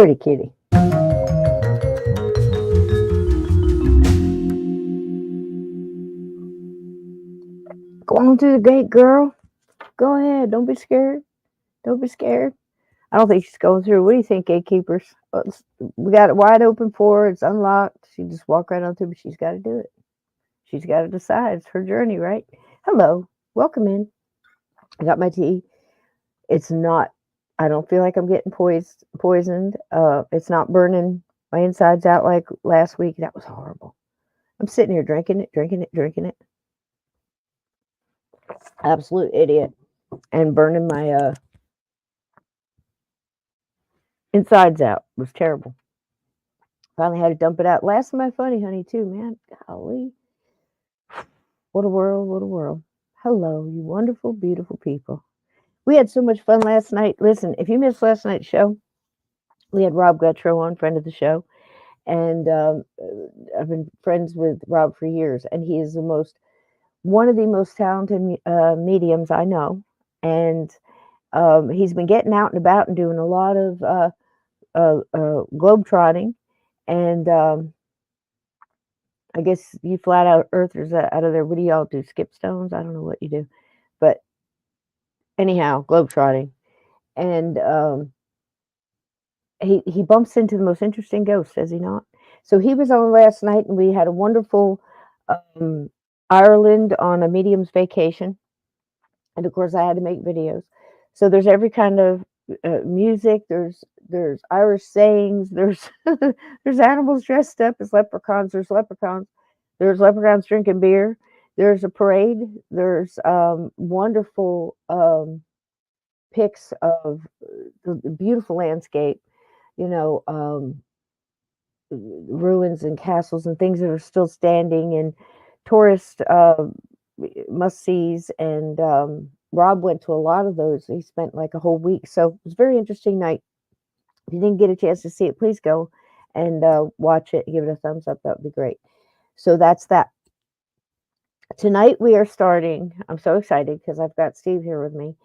Pretty kitty. Go on through the gate, girl. Go ahead. Don't be scared. Don't be scared. I don't think she's going through. What do you think, gatekeepers? We got it wide open for her. It's unlocked. She just walk right on through, but she's got to do it. She's got to decide. It's her journey, right? Hello. Welcome in. I got my tea. It's not, I don't feel like I'm getting poisoned. It's not burning my insides out like last week. That was horrible. I'm sitting here drinking it. Absolute idiot. And burning my insides out. It was terrible. Finally had to dump it out. Last of my funny honey too, man. Golly. What a world, what a world. Hello, you wonderful, beautiful people. We had so much fun last night. Listen, if you missed last night's show, we had Rob Guttrow on, friend of the show. And I've been friends with Rob for years. And he is one of the most talented mediums I know. And he's been getting out and about and doing a lot of globe trotting. And I guess you flat out earthers out of there. What do y'all do? Skip stones? I don't know what you do. But anyhow, globe trotting. And he bumps into the most interesting ghosts, does he not? So he was on last night, and we had a wonderful Ireland on a medium's vacation. And of course, I had to make videos. So there's every kind of music. There's Irish sayings. There's there's animals dressed up as leprechauns. There's leprechauns drinking beer. There's a parade. There's wonderful pics of the beautiful landscape. You know, ruins and castles and things that are still standing, and tourist must-sees. And Rob went to a lot of those. He spent like a whole week. So it was a very interesting night. If you didn't get a chance to see it, please go and watch it. Give it a thumbs up. That would be great. So that's that. Tonight we are starting. I'm so excited because I've got Steve here with me.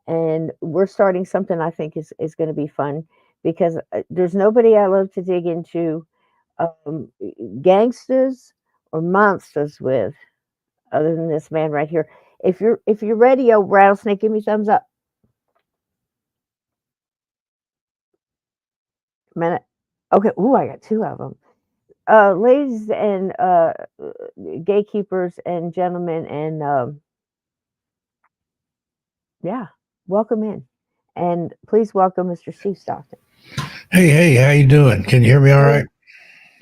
And we're starting something I think is going to be fun, because there's nobody I love to dig into gangsters or monsters with other than this man right here. If you're ready, oh rattlesnake, give me thumbs up. A minute. Okay. Ooh, I got two of them. Ladies and gatekeepers and gentlemen, and yeah, welcome in. And please welcome Mr. Steve Stockton. Hey, how you doing? Can you hear me all right?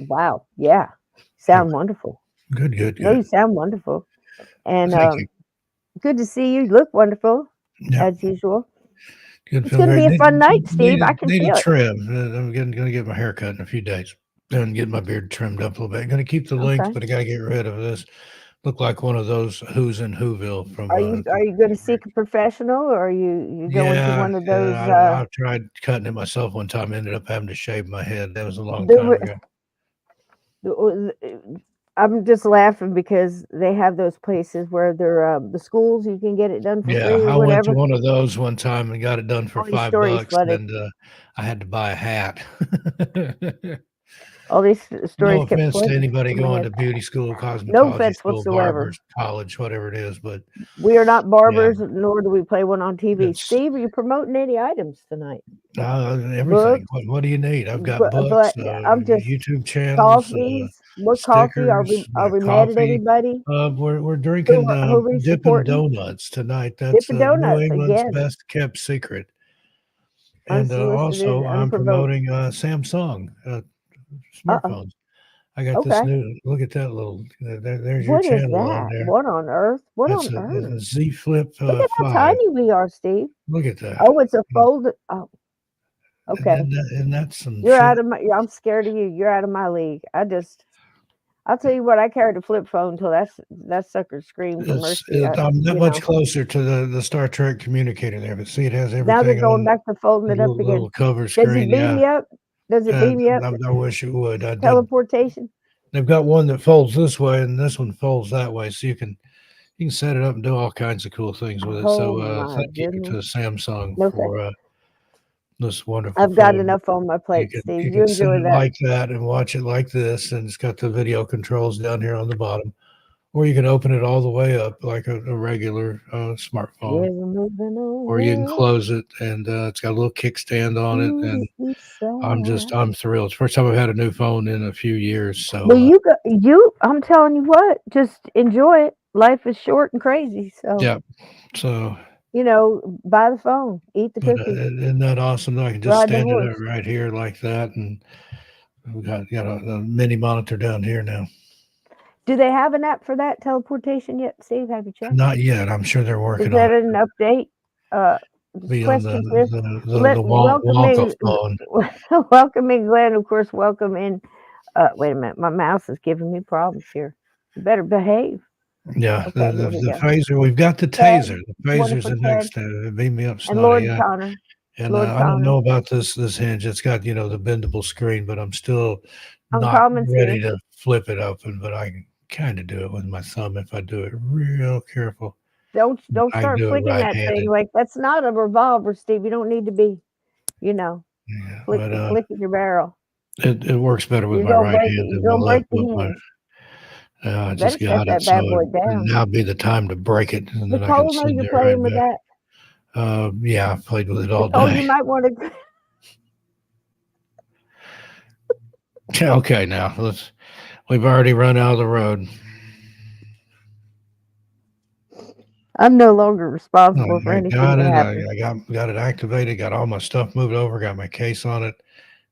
Wow. Yeah. Sound wonderful. Good. No, you sound wonderful. And Thank you. good to see you. You look wonderful, as usual. Good. It's going to be a fun night, Steve. I can feel a it. trim. I'm going to get my hair cut in a few days and get my beard trimmed up a little bit. I'm going to keep the length, but I got to get rid of this. Look like one of those Who's in Whoville from. Are you going to seek a professional, or are you going to one of those? I've tried cutting it myself one time. Ended up having to shave my head. That was a long time ago. I'm just laughing because they have those places where they're the schools. You can get it done for free or I whatever. went to one of those one time and got it done for $5, and I had to buy a hat. All these stories. No offense to anybody going to beauty school, cosmetology no offense school, whatsoever. barbers, college, whatever it is, but we are not barbers, nor do we play one on TV. Steve, are you promoting any items tonight? Everything. What do you need? I've got books, I'm just YouTube channels, what stickers, coffee? Are we mad at anybody? We're drinking Dippin' Donuts tonight. That's New England's best kept secret. And also, I'm promoting Samsung smartphones. I got this new. Look at that little. There's your channel on there. What on earth? That's a Z Flip. Look at how tiny we are, Steve. Look at that. Oh, it's a folded. Oh, okay. And that's some. You're out of my. I'm scared of you. You're out of my league. I'll tell you what. I carried a flip phone until that sucker screamed for mercy. I'm not much closer to the Star Trek communicator there, but see, it has everything. Now they're going back to folding it up again. Little cover screen. Does it beam you up? Does it beam you up? I wish it would. Teleportation. They've got one that folds this way, and this one folds that way, so you can set it up and do all kinds of cool things with it. So thank you to Samsung for this wonderful I've got phone. enough on my plate, Steve. You You can set enjoy it that. like that and watch it like this, and it's got the video controls down here on the bottom. Or you can open it all the way up like a regular smartphone. Yeah, we're moving on. Or you can close it, and it's got a little kickstand on it, and I'm thrilled. It's the first time I've had a new phone in a few years. So well, I'm telling you what, just enjoy it. Life is short and crazy, so yeah. So buy the phone, eat the cookies, isn't that awesome? I can just ride the stand it horse. up right here like that, and we got a mini monitor down here now. Do they have an app for that teleportation yet, Steve? Have you checked? Not yet. I'm sure they're Is working on that it. an update? Be on Question for welcoming, phone. welcoming Glenn, of course. Welcome in. Wait a minute, my mouse is giving me problems here. You better behave. Yeah, Okay, here we the go. phaser. We've got the Ted, taser. The phaser's wonderful the Ted, next. Beam me up, and Snotty. Lord Yeah. Connor. And Lord I don't Connor. know about this hinge. It's got the bendable screen, but I'm still not Uncommon's ready here. to flip it open. But I can kind of do it with my thumb if I do it real careful. Don't I start do it flicking that right-handed. thing like that's not a revolver, Steve. You don't need to be, Yeah, flicking your barrel. it works better with You're my gonna right break it. hand You're than my gonna break left. the With my hinge. I Better just shut got it, that so bad boy down. now be the time to break it, and then I can Nicole knows send you're it right playing with back. that. Yeah, I've played with it all Nicole, you day. might want to. Okay, now we've already run out of the road. I'm no longer responsible I for anything got that it. happens. I got it activated. Got all my stuff moved over. Got my case on it.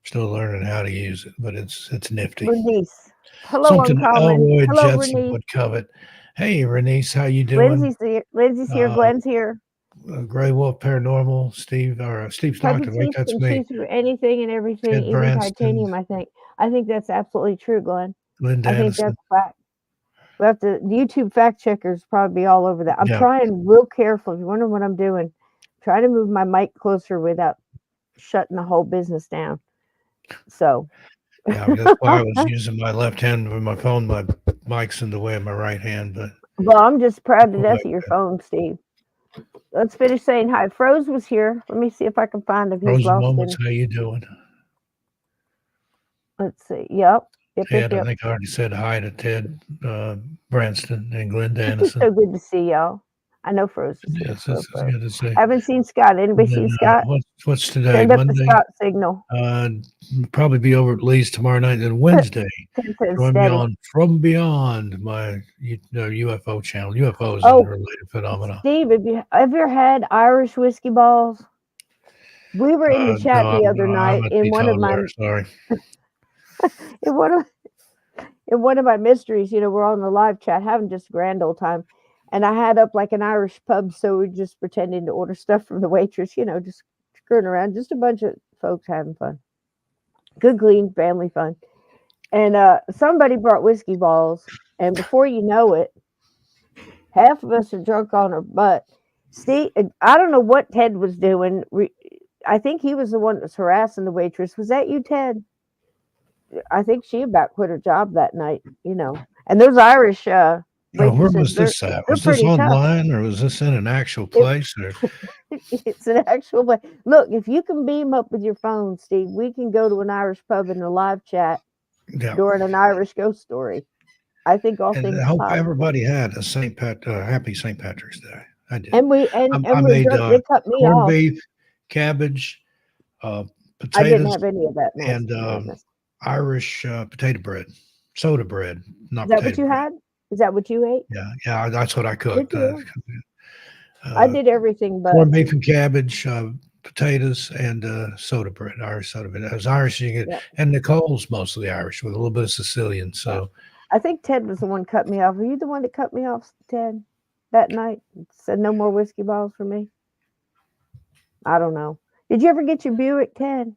Still learning how to use it, but it's nifty. Renice. Hello, Something Uncommon. Elroy Hello, Jetson Renice. would covet. Hey, Renice, how you doing? Lindsay's here. Glenn's here. Gray Wolf Paranormal, Steve Stockton. Wait, Teeth that's can me. see through anything and everything, Ted even Branston, titanium. I think that's absolutely true, Glenn. Lynn I think Dannison. that's fact. We have to. YouTube fact checkers probably be all over that. I'm Yeah. trying real careful. If you wonder what I'm doing, try to move my mic closer without shutting the whole business down. So. Yeah, that's why I was using my left hand with my phone. My mic's in the way of my right hand, but Well, I'm just proud to death of your phone, Steve. Let's finish saying hi. Froze was here. Let me see if I can find him. He's Frozen lost Moments, in. how you doing? Let's see. Yep. Ted, I think I already said hi to Ted Branston and Glenn Dannison. So good to see y'all. I know Froze is here. Yes, it's good to see. I haven't seen Scott. Anybody see Scott? What's today? Send up Monday? the Scott signal. Probably be over at Lee's tomorrow night. And Wednesday, join me Steady. on From Beyond, my UFO channel. UFOs and related phenomena. Steve, have you ever had Irish whiskey balls? We were in the chat the other night in one of my in one of my mysteries. We're on the live chat having just a grand old time, and I had up like an Irish pub, so we're just pretending to order stuff from the waitress. Just screwing around, just a bunch of folks having fun. Good, clean family fun. And somebody brought whiskey balls, and before you know it, half of us are drunk on our butt. Steve, I don't know what Ted was doing. I think he was the one that was harassing the waitress. Was that you, Ted? I think she about quit her job that night, And those Irish waitresses, where was this at? Was this online or was this in an actual place? It's an actual place. Look, if you can beam up with your phone, Steve, we can go to an Irish pub in the live chat during an Irish ghost story. I think all things. I hope everybody had a happy St. Patrick's Day. I did. And we I made they cut me corned off. beef, cabbage, potatoes. I didn't have any of that. And Irish potato bread, soda bread. Not Is that potato what you bread. had? Is that what you ate? Yeah, that's what I cooked. I did everything but corned beef and cabbage, potatoes, and soda bread, Irish soda bread. It was Irish, and Nicole's mostly Irish with a little bit of Sicilian. So I think Ted was the one that cut me off. Were you the one that cut me off, Ted, that night? Said no more whiskey balls for me? I don't know. Did you ever get your Buick, Ted?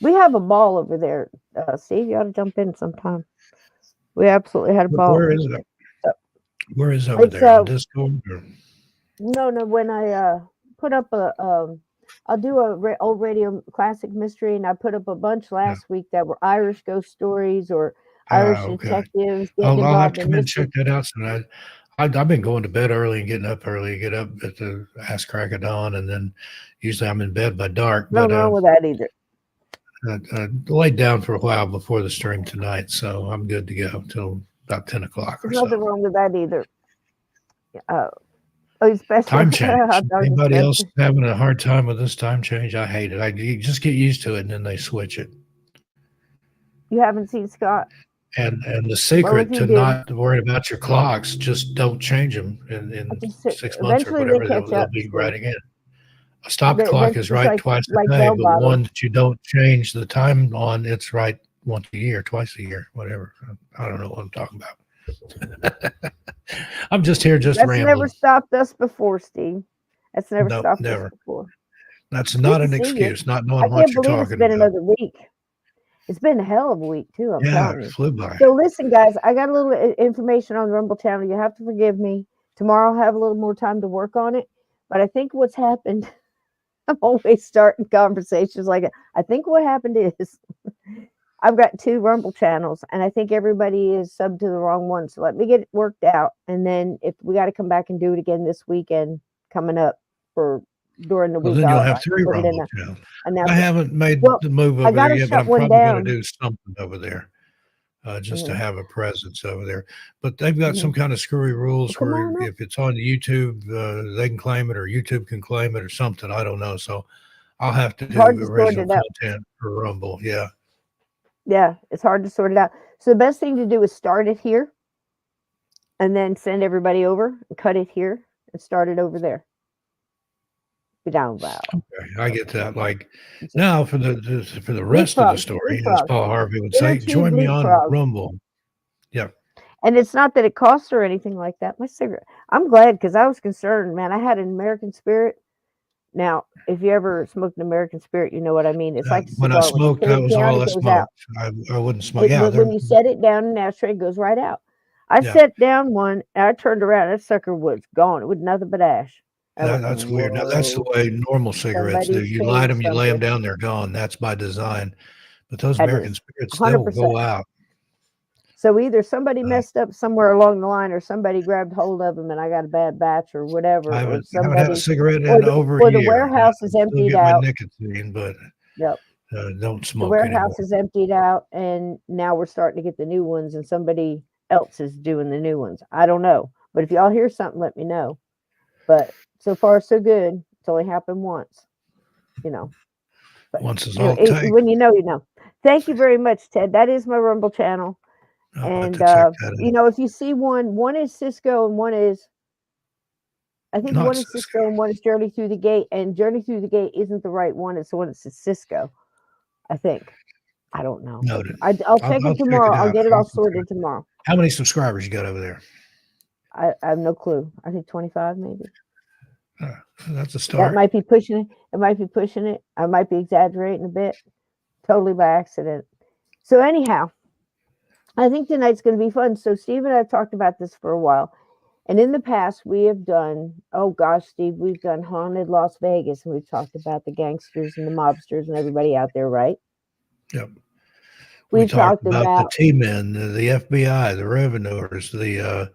We have a ball over there. Steve, you ought to jump in sometime. We absolutely had a ball. Where is it? Where is it over there? On Discord? Or? No. When I put up I'll do a old radio classic mystery, and I put up a bunch last week that were Irish ghost stories or Irish detectives. I'll have to come and check that out tonight. I've been going to bed early and getting up early. Get up at the ass crack of dawn, and then usually I'm in bed by dark. Nothing wrong with that either. I laid down for a while before the stream tonight, so I'm good to go till about 10 o'clock or so. Nothing wrong with that either. Especially time change. Anybody else having a hard time with this time change? I hate it. You just get used to it, and then they switch it. You haven't seen Scott? And the secret to not worrying about your clocks, just don't change them in 6 months or whatever. They'll be right again. A stopped clock is right twice a day, but one that you don't change the time on, it's right once a year, twice a year, whatever. I don't know what I'm talking about. I'm just here just rambling. That's never stopped us before, Steve. That's never stopped us before. That's not an excuse, not knowing what you're talking about. It's been another week. It's been a hell of a week, too. I'm telling you. It flew by. So listen, guys, I got a little information on the Rumble channel. You have to forgive me. Tomorrow I'll have a little more time to work on it. But I think what's happened, I'm always starting conversations like that. I think what happened is I've got 2 Rumble channels, and I think everybody is subbed to the wrong one. So let me get it worked out. And then if we got to come back and do it again this weekend coming up for during the week. Then you'll have 3 Rumble channels. I haven't made the move over there yet, but I'm probably going to do something over there just to have a presence over there. But they've got some kind of screwy rules where if it's on YouTube, they can claim it, or YouTube can claim it, or something. I don't know. So I'll have to do original content for Rumble. Yeah. Yeah, it's hard to sort it out. So the best thing to do is start it here and then send everybody over and cut it here and start it over there. Be down about. Okay, I get that. Like now for the rest of the story, as Paul Harvey would say, join me on Rumble. Yeah. And it's not that it costs or anything like that. My cigarette. I'm glad because I was concerned, man. I had an American Spirit. Now, if you ever smoked an American Spirit, you know what I mean. It's like when I smoked, that was all I smoked. I wouldn't smoke. When you set it down in the ashtray, it goes right out. I set down one, and I turned around. That sucker was gone. It was nothing but ash. That's weird. Now, that's the way normal cigarettes do. You light them, you lay them down, they're gone. That's by design. But those American Spirits, they'll go out. So either somebody messed up somewhere along the line, or somebody grabbed hold of them, and I got a bad batch, or whatever. I haven't had a cigarette in over a year. Or the warehouse is emptied out. My nicotine, but don't smoke. The warehouse is emptied out, and now we're starting to get the new ones, and somebody else is doing the new ones. I don't know, but if y'all hear something, let me know. But so far, so good. It's only happened once, you know. But once is all it takes. When you know, you know. Thank you very much, Ted. That is my Rumble channel. And you know, if you see one is Cisco and one is, I think one is Cisco and one is Journey Through the Gate. And Journey Through the Gate isn't the right one. It's the one that says Cisco, I think. I don't know. Noted. I'll check it tomorrow. I'll get it all sorted tomorrow. How many subscribers you got over there? I have no clue. I think 25 maybe. That's a start. That might be pushing it. It might be pushing it. I might be exaggerating a bit. Totally by accident. So anyhow, I think tonight's going to be fun. So Steve and I have talked about this for a while. And in the past, we have done, oh gosh, Steve, we've done Haunted Las Vegas. And we've talked about the gangsters and the mobsters and everybody out there, right? Yep. We've talked about the T-men, the FBI, the revenuers, the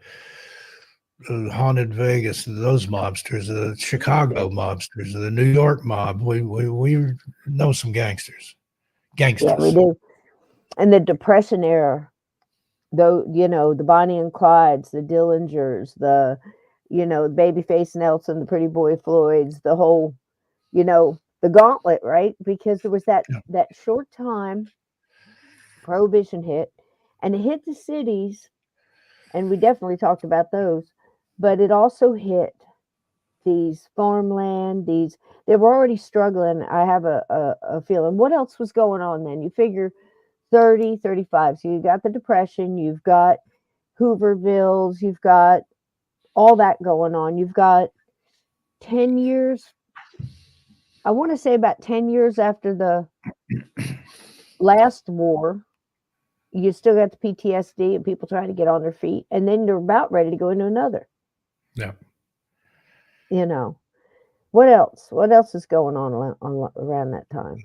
Haunted Vegas, those mobsters, the Chicago mobsters, the New York mob. We know some gangsters. Yeah, we do. And the Depression era, though, you know, the Bonnie and Clydes, the Dillingers, the, you know, Babyface Nelson, the Pretty Boy Floyds, the whole, you know, the gauntlet, right? Because there was that short time Prohibition hit, and it hit the cities, and we definitely talked about those, but it also hit these farmland, they were already struggling. I have a feeling. What else was going on then? You figure 30, 35. So you've got the Depression, you've got Hoovervilles, you've got all that going on. You've got 10 years, I want to say about 10 years after the last war, you still got the PTSD and people trying to get on their feet. And then they're about ready to go into another. Yeah. You know, what else? What else is going on around that time?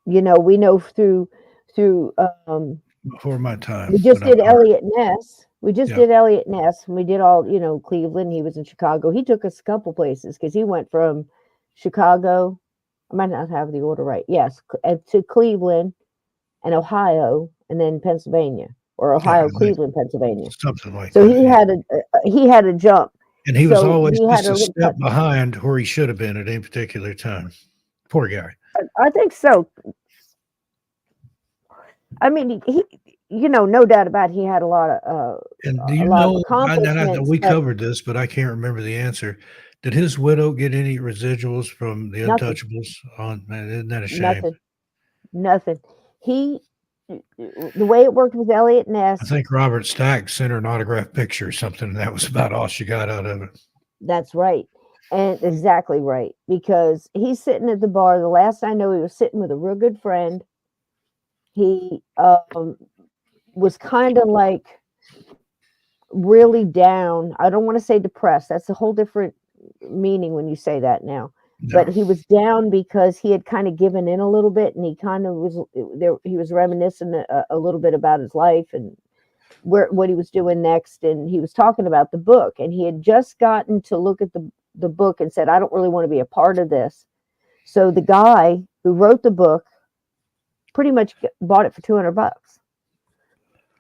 You know, we know through before my time. We just did Elliot Ness. We just did Elliot Ness, and we did all, Cleveland. He was in Chicago. He took us a couple places because he went from Chicago. I might not have the order right. Yes, to Cleveland and Ohio, and then Pennsylvania, or Ohio, Cleveland, Pennsylvania. Something like so that. So he had a jump. And he was always just a step behind where he should have been at any particular time. Poor guy. I think so. I mean, he no doubt about it, he had a lot of and do you know, we covered this, but I can't remember the answer. Did his widow get any residuals from the Untouchables? Isn't that a shame? Nothing. The way it worked with Elliot Ness. I think Robert Stack sent her an autographed picture or something, and that was about all she got out of it. That's right. And exactly right. Because he's sitting at the bar. The last I know, he was sitting with a real good friend. He was kind of like really down. I don't want to say depressed. That's a whole different meaning when you say that now. No. But he was down because he had kind of given in a little bit, and he kind of was there. He was reminiscing a little bit about his life and what he was doing next. And he was talking about the book, and he had just gotten to look at the book and said, I don't really want to be a part of this. So the guy who wrote the book pretty much bought it for $200.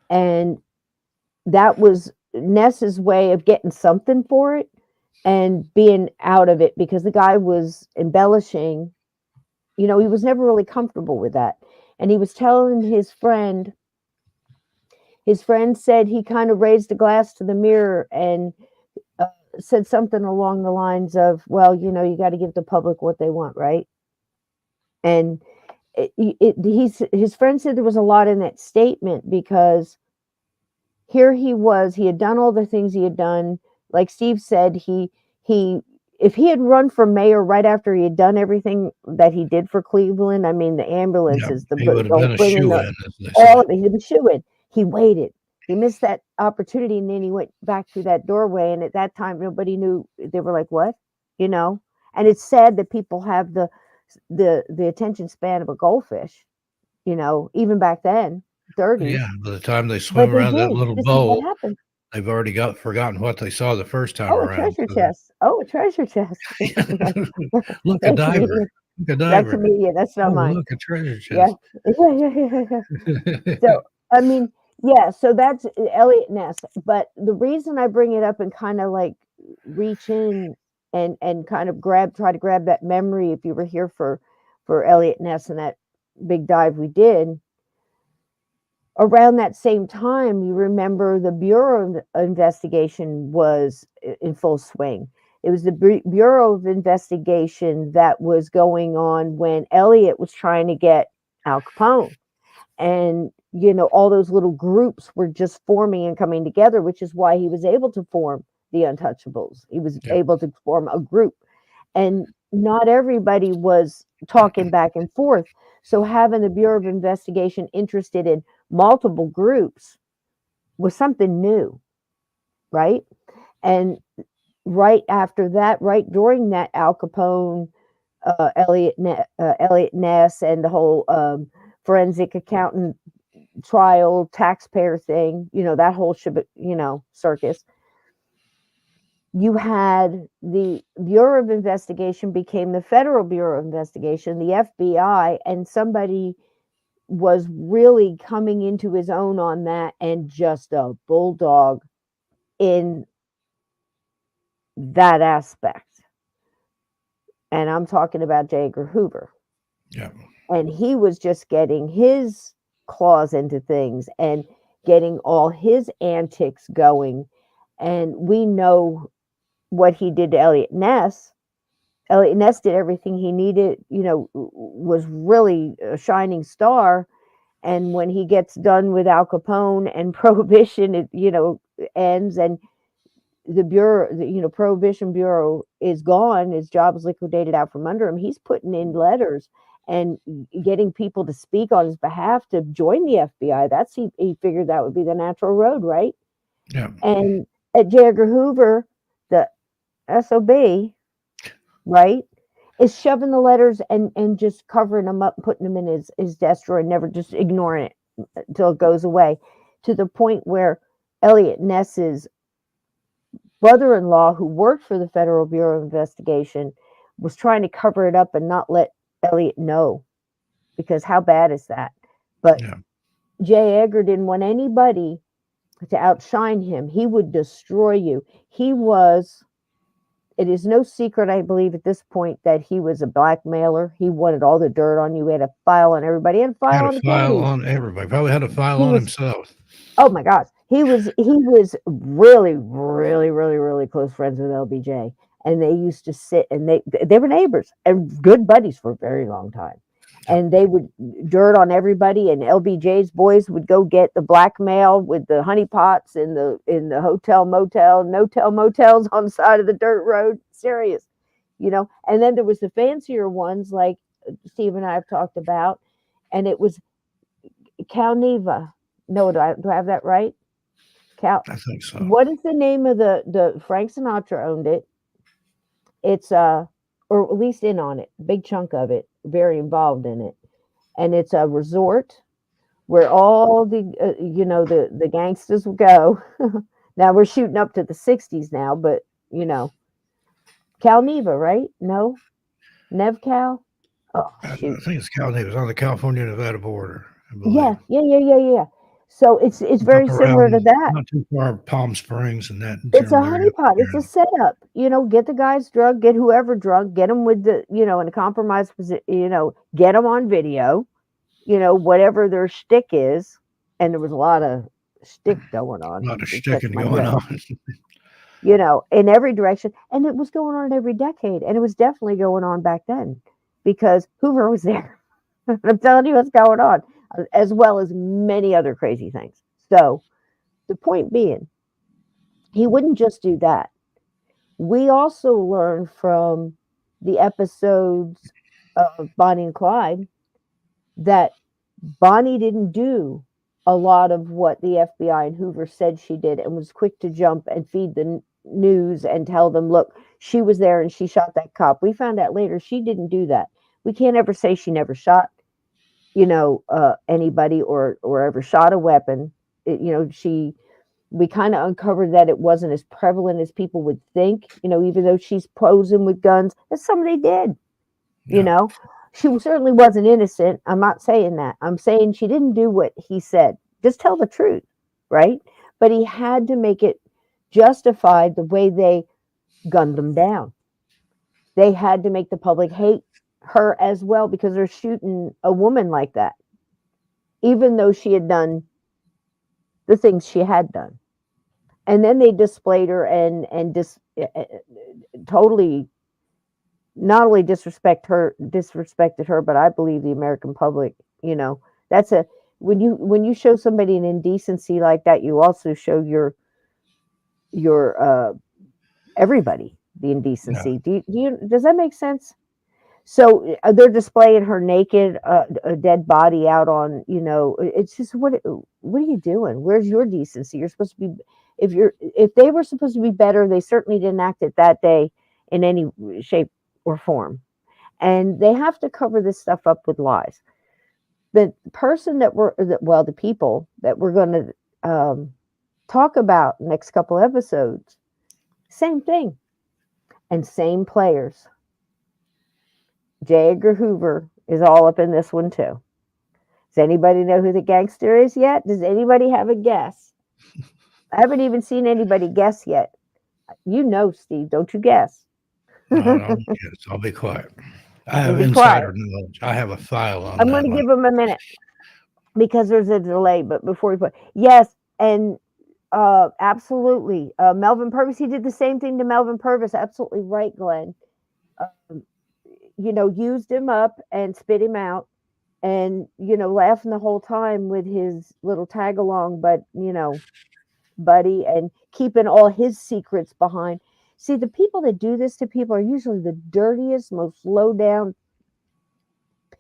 And that was Ness's way of getting something for it and being out of it, because the guy was embellishing. He was never really comfortable with that. And he was telling his friend said he kind of raised a glass to the mirror and said something along the lines of, well, you got to give the public what they want, right? And his friend said there was a lot in that statement, because here he had done all the things he had done. Like Steve said, if he had run for mayor right after he had done everything that he did for Cleveland, I mean, the ambulances, he would have been a shoe-in. All of it, he was a shoe-in. He waited. He missed that opportunity, and then he went back through that doorway. And at that time, nobody knew. They were like, "What?" And it's sad that people have the attention span of a goldfish. Even back then, 30s. Yeah, by the time they swim around that little bowl, they've already forgotten what they saw the first time around. Treasure chest. A treasure chest. Look, a diver. Look, a diver. That's a media. That's not mine. Look, a treasure chest. Yeah. So, I mean, yeah, so that's Elliot Ness. But the reason I bring it up and kind of like reach in and kind of try to grab that memory, if you were here for Elliot Ness and that big dive we did, around that same time, you remember the Bureau of Investigation was in full swing. It was the Bureau of Investigation that was going on when Elliot was trying to get Al Capone. And, all those little groups were just forming and coming together, which is why he was able to form the Untouchables. He was able to form a group. And not everybody was talking back and forth. So having the Bureau of Investigation interested in multiple groups was something new, right? And right after that, right during that Al Capone, Elliot Ness, and the whole forensic accountant trial, taxpayer thing, that whole circus. You had the Bureau of Investigation became the Federal Bureau of Investigation, the FBI, and somebody was really coming into his own on that, and just a bulldog in that aspect. And I'm talking about J. Edgar Hoover. Yeah. And he was just getting his claws into things and getting all his antics going. And we know what he did to Elliot Ness. Elliot Ness did everything he needed, was really a shining star. And when he gets done with Al Capone and Prohibition, it, ends, and the Bureau, Prohibition Bureau is gone, his job is liquidated out from under him. He's putting in letters and getting people to speak on his behalf to join the FBI. He figured that would be the natural road, right? Yeah. And at J. Edgar Hoover, the SOB, right, is shoving the letters and just covering them up, putting them in his desk drawer, and never just ignoring it until it goes away, to the point where Elliot Ness's brother-in-law, who worked for the Federal Bureau of Investigation, was trying to cover it up and not let Elliot know, because how bad is that? But yeah. J. Edgar didn't want anybody to outshine him. He would destroy you. It is no secret, I believe, at this point, that he was a blackmailer. He wanted all the dirt on you. He had a file on everybody. He had a file on the Kennedys. On everybody. Probably had a file on himself. Oh my gosh. He was really, really, really, really close friends with LBJ. And they used to sit, and they were neighbors and good buddies for a very long time. And they would dirt on everybody, and LBJ's boys would go get the blackmail with the honeypots in the hotel motel, no-tell motels on the side of the dirt road. Serious, And then there was the fancier ones, like Steve and I have talked about, and it was Calneva. No, do I have that right? I think so. What is the name of the Frank Sinatra owned it? It's or at least in on it, big chunk of it, very involved in it. And it's a resort where all the the gangsters will go. Now we're shooting up to the 60s now, but Calneva, right? No, NevCal. Oh, shoot. I think it's Calneva. It's on the California-Nevada border, I believe. Yeah. So it's very similar to that. Not too far, Palm Springs and that. It's a honeypot. It's a setup. Get the guys drunk, get whoever drunk, get them with the, in a compromised position, get them on video, whatever their shtick is. And there was a lot of shtick going on. A lot of shticking going on. In every direction. And it was going on in every decade. And it was definitely going on back then because Hoover was there. I'm telling you what's going on, as well as many other crazy things. So the point being, he wouldn't just do that. We also learned from the episodes of Bonnie and Clyde that Bonnie didn't do a lot of what the FBI and Hoover said she did, and was quick to jump and feed the news and tell them, look, she was there and she shot that cop. We found out later she didn't do that. We can't ever say she never shot anybody or ever shot a weapon. We kind of uncovered that it wasn't as prevalent as people would think, even though she's posing with guns, as somebody did, she certainly wasn't innocent. I'm not saying that. I'm saying she didn't do what he said. Just tell the truth, right? But he had to make it justified the way they gunned them down. They had to make the public hate her as well, because they're shooting a woman like that, even though she had done the things she had done. And then they displayed her and totally not only disrespected her, but I believe the American public. That's when you show somebody an indecency like that, you also show your everybody the indecency. Yeah. Does that make sense? So they're displaying her naked, a dead body out on, it's just, what are you doing? Where's your decency? You're supposed to be, if they were supposed to be better, they certainly didn't act it that day in any shape or form. And they have to cover this stuff up with lies. The person the people that we're going to talk about next couple episodes, same thing, and same players. J. Edgar Hoover is all up in this one too. Does anybody know who the gangster is yet? Does anybody have a guess? I haven't even seen anybody guess yet. Steve, don't you guess? No, I don't guess. I'll be quiet. I have insider knowledge. I have a file on that. I'm going to give him a minute because there's a delay. But before we put, yes, and absolutely, Melvin Purvis. He did the same thing to Melvin Purvis. Absolutely right, Glenn. Used him up and spit him out, and laughing the whole time with his little tag along, but buddy, and keeping all his secrets behind. See, the people that do this to people are usually the dirtiest, most low down,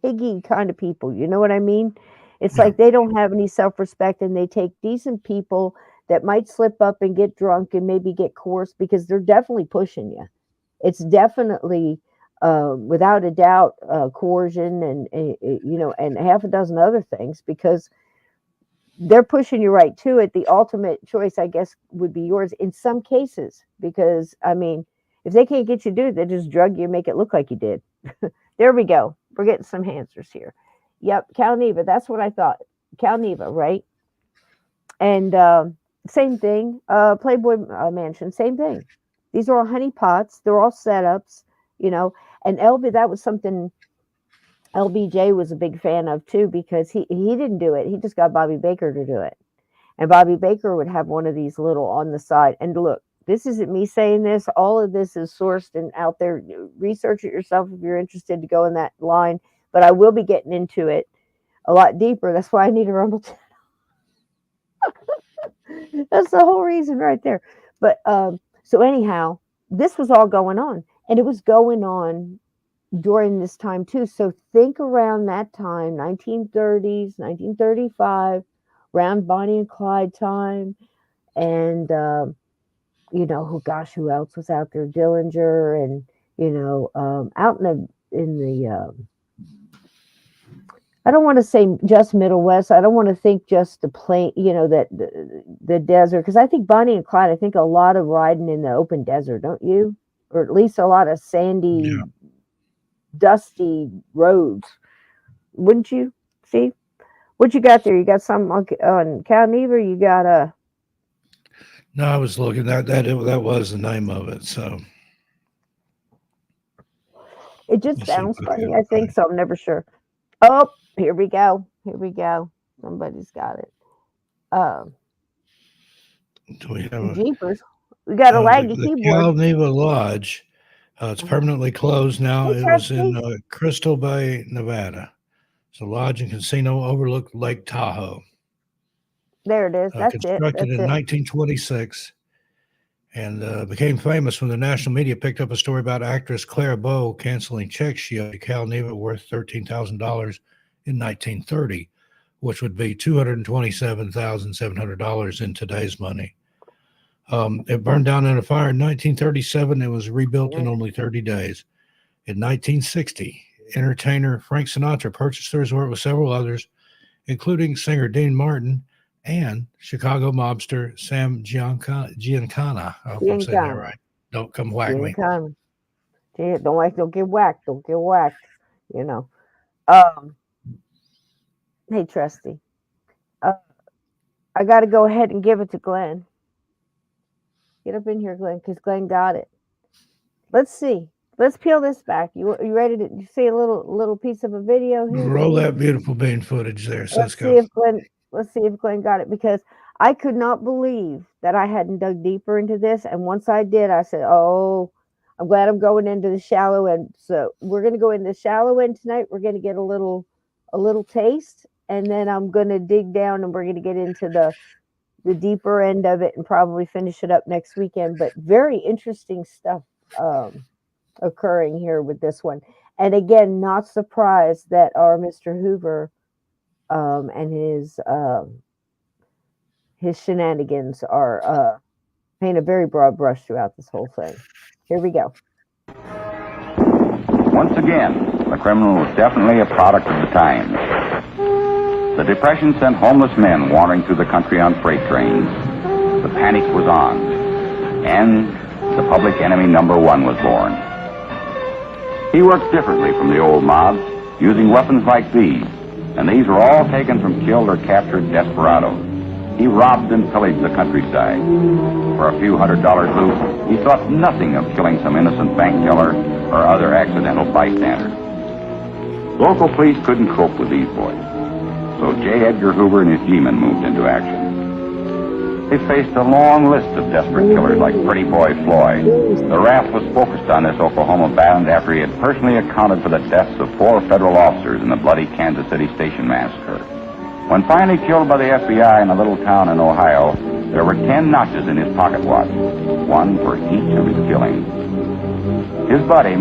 piggy kind of people. You know what I mean? It's like they don't have any self-respect, and they take decent people that might slip up and get drunk and maybe get coerced, because they're definitely pushing you. It's definitely without a doubt, coercion and half a dozen other things, because they're pushing you right to it. The ultimate choice, I guess, would be yours in some cases, because I mean, if they can't get you to do it, they just drug you and make it look like you did. There we go. We're getting some answers here. Yep, Cal Neva. That's what I thought. Cal Neva, right? And same thing. Playboy Mansion, same thing. These are all honey pots. They're all setups, you know. And that was something LBJ was a big fan of too, because he didn't do it. He just got Bobby Baker to do it. And Bobby Baker would have one of these little on the side. And look, this isn't me saying this. All of this is sourced and out there. Research it yourself if you're interested to go in that line. But I will be getting into it a lot deeper. That's why I need a Rumble channel. That's the whole reason right there. But so anyhow, this was all going on. And it was going on during this time too. So think around that time, 1930s, 1935, around Bonnie and Clyde time. And, you know, who else was out there? Dillinger, and, you know, out in the I don't want to say just Middle West. I don't want to think just the plain, you know, that the desert, because I think Bonnie and Clyde, I think a lot of riding in the open desert, don't you? Or at least a lot of sandy, dusty roads, wouldn't you? See, what you got there? You got something on Cal Neva? You got a? No, I was looking that was the name of it. So it just sounds funny. I think so. I'm never sure. Oh, here we go. Here we go. Somebody's got it. Do we have Jeepers? We got a laggy the keyboard. Cal Neva Lodge. It's permanently closed now. It was in Crystal Bay, Nevada. It's a lodge and casino overlooked Lake Tahoe. There it is. That's constructed in 1926, and became famous when the national media picked up a story about actress Clara Bow canceling checks she owed to Cal Neva worth $13,000 in 1930, which would be $227,700 in today's money. It burned down in a fire in 1937. It was rebuilt in only 30 days. In 1960, entertainer Frank Sinatra purchased the resort with several others, including singer Dean Martin and Chicago mobster Sam Giancana. I hope I'm saying that right. Don't come whack me. Don't get whacked. Don't get whacked. You know. Hey, Trusty. I got to go ahead and give it to Glenn. Get up in here, Glenn, because Glenn got it. Let's see. Let's peel this back. You ready to see a little piece of a video here? Roll that beautiful bean footage there. So let's see if Glenn got it, because I could not believe that I hadn't dug deeper into this. And once I did, I said, oh, I'm glad I'm going into the shallow end. So we're going to go into the shallow end tonight. We're going to get a little taste, and then I'm going to dig down and we're going to get into the deeper end of it and probably finish it up next weekend. But very interesting stuff occurring here with this one. And again, not surprised that our Mr. Hoover and his shenanigans are paint a very broad brush throughout this whole thing. Here we go. Once again, the criminal was definitely a product of the times. The Depression sent homeless men wandering through the country on freight trains. The panic was on, and the public enemy number one was born. He worked differently from the old mobs, using weapons like these, and these were all taken from killed or captured desperados. He robbed and pillaged the countryside. For a few $100 loot, he thought nothing of killing some innocent bank teller or other accidental bystander. Local police couldn't cope with these boys, so J. Edgar Hoover and his G-men moved into action. They faced a long list of desperate killers like Pretty Boy Floyd. The wrath was focused on this Oklahoma band after he had personally accounted for the deaths of 4 federal officers in the bloody Kansas City Station massacre. When finally killed by the FBI in a little town in Ohio, there were 10 notches in his pocket watch, one for each of his killings. His buddy,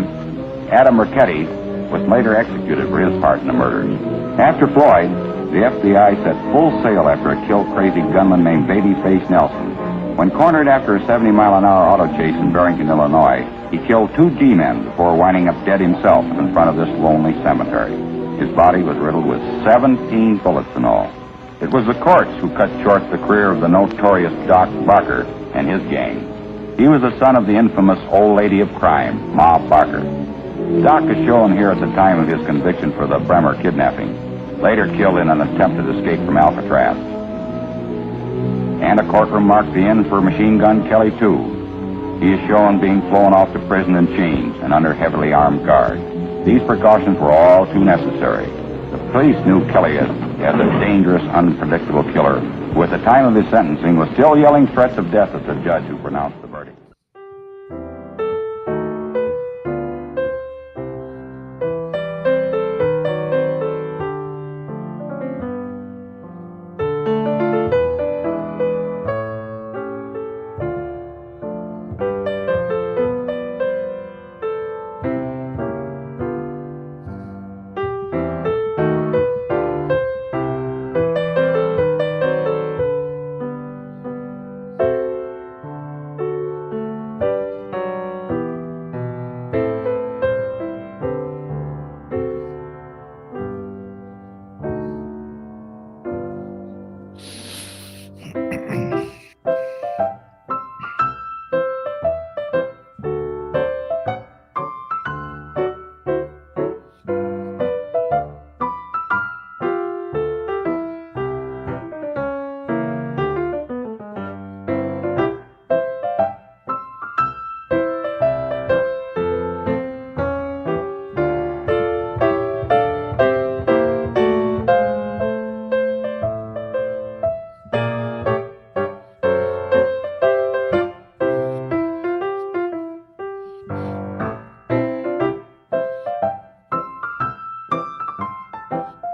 Adam Mercetti, was later executed for his part in the murders. After Floyd, the FBI set full sail after a kill-crazy gunman named Babyface Nelson. When cornered after a 70-mile-an-hour auto chase in Barrington, Illinois, he killed 2 G-men before winding up dead himself in front of this lonely cemetery. His body was riddled with 17 bullets in all. It was the courts who cut short the career of the notorious Doc Barker and his gang. He was the son of the infamous old lady of crime, Ma Barker. Doc is shown here at the time of his conviction for the Bremer kidnapping, later killed in an attempted escape from Alcatraz. And a courtroom marks the end for Machine Gun Kelly, too. He is shown being flown off to prison in chains and under heavily armed guard. These precautions were all too necessary. The police knew Kelly as a dangerous, unpredictable killer, who at the time of his sentencing was still yelling threats of death at the judge who pronounced the verdict.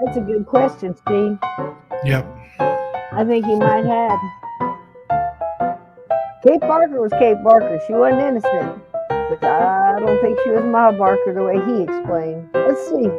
That's a good question, Steve. Yep. I think he might have. Kate Barker was Kate Barker. She wasn't innocent. But I don't think she was Ma Barker the way he explained. Let's see.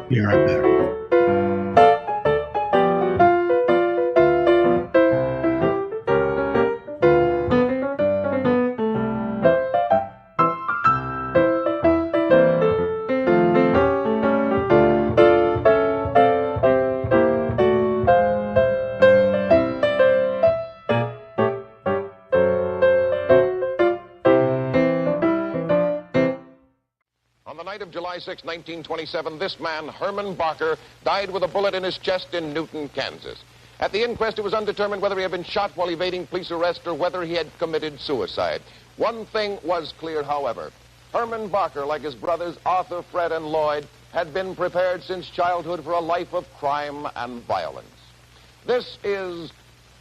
Be right back. On the night of July 6, 1927, this man, Herman Barker, died with a bullet in his chest in Newton, Kansas. At the inquest, it was undetermined whether he had been shot while evading police arrest or whether he had committed suicide. One thing was clear, however. Herman Barker, like his brothers Arthur, Fred, and Lloyd, had been prepared since childhood for a life of crime and violence. This is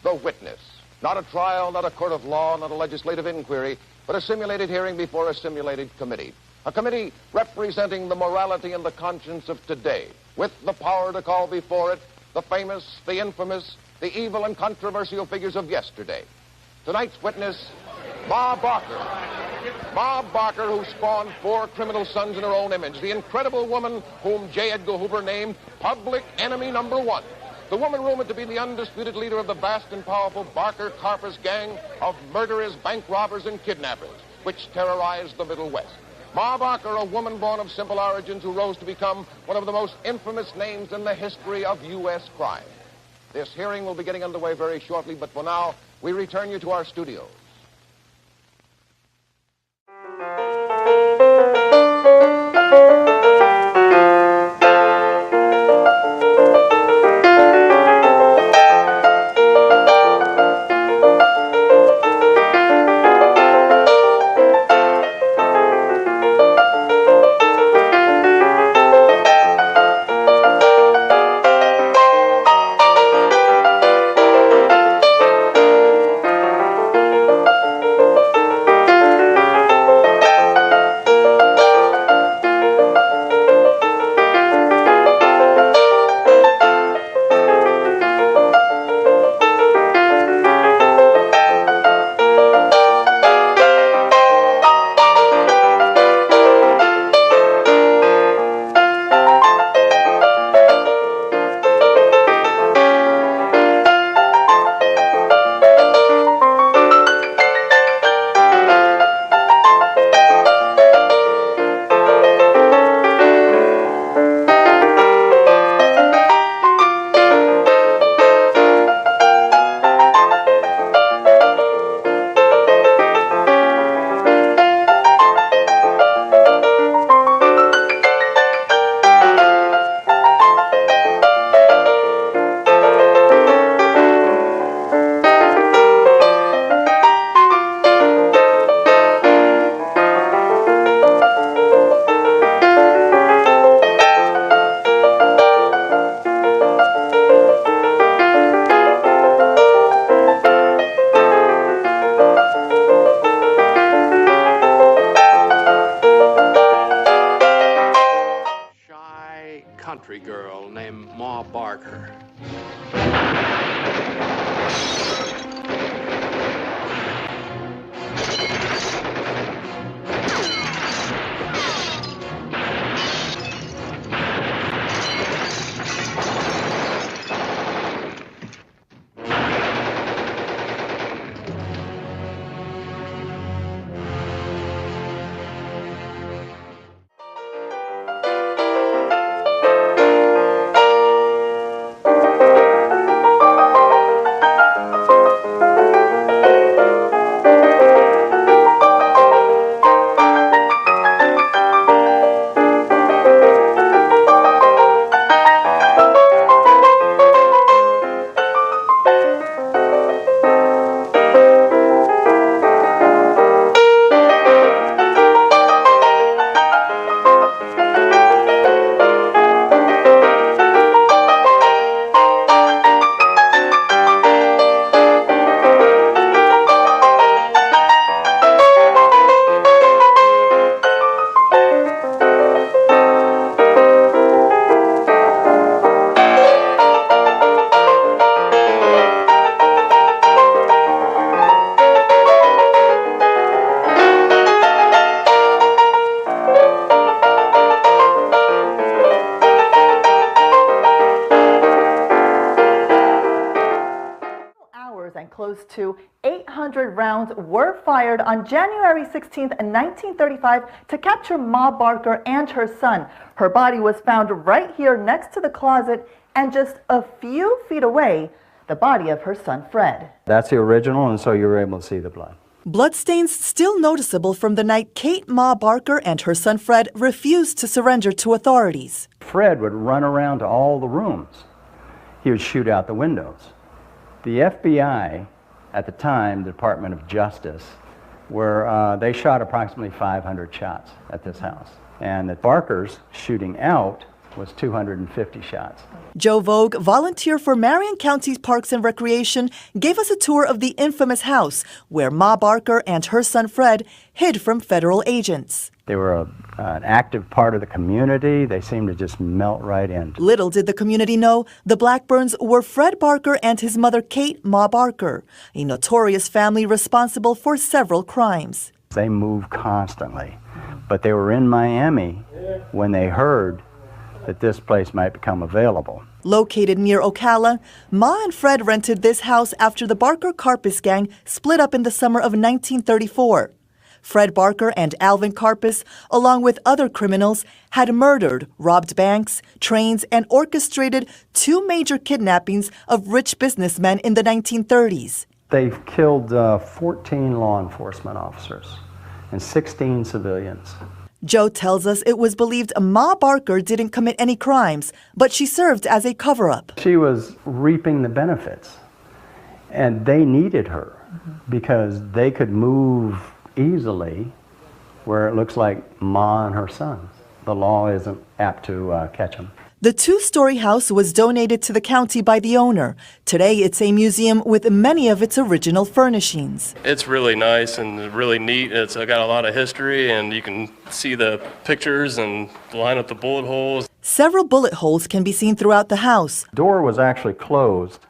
The Witness. Not a trial, not a court of law, not a legislative inquiry, but a simulated hearing before a simulated committee. A committee representing the morality and the conscience of today, with the power to call before it the famous, the infamous, the evil and controversial figures of yesterday. Tonight's witness, Ma Barker. Ma Barker, who spawned 4 criminal sons in her own image. The incredible woman whom J. Edgar Hoover named Public Enemy Number 1. The woman rumored to be the undisputed leader of the vast and powerful Barker-Karpus gang of murderers, bank robbers, and kidnappers, which terrorized the Middle West. Ma Barker, a woman born of simple origins who rose to become one of the most infamous names in the history of U.S. crime. This hearing will be getting underway very shortly, but for now, we return you to our studios. named Ma Barker. And close to 800 rounds were fired on January 16th, 1935 to capture Ma Barker and her son. Her body was found right here next to the closet, and just a few feet away, the body of her son Fred. That's the original, and so you were able to see the blood. Bloodstains still noticeable from the night Kate Ma Barker and her son Fred refused to surrender to authorities. Fred would run around to all the rooms. He would shoot out the windows. The FBI, at the time, the Department of Justice, they shot approximately 500 shots at this house. And the Barker's shooting out was 250 shots. Joe Vogue, volunteer for Marion County's Parks and Recreation, gave us a tour of the infamous house where Ma Barker and her son Fred hid from federal agents. They were an active part of the community. They seemed to just melt right in. Little did the community know the Blackburns were Fred Barker and his mother Kate Ma Barker, a notorious family responsible for several crimes. They moved constantly, but they were in Miami when they heard that this place might become available. Located near Ocala, Ma and Fred rented this house after the Barker Karpis gang split up in the summer of 1934. Fred Barker and Alvin Karpis, along with other criminals, had murdered, robbed banks, trains, and orchestrated 2 major kidnappings of rich businessmen in the 1930s. They killed 14 law enforcement officers and 16 civilians. Joe tells us it was believed Ma Barker didn't commit any crimes, but she served as a cover-up. She was reaping the benefits, and they needed her because they could move easily where it looks like Ma and her son. The law isn't apt to catch them. The 2-story house was donated to the county by the owner. Today, it's a museum with many of its original furnishings. It's really nice and really neat. It's got a lot of history, and you can see the pictures and line up the bullet holes. Several bullet holes can be seen throughout the house. The door was actually closed,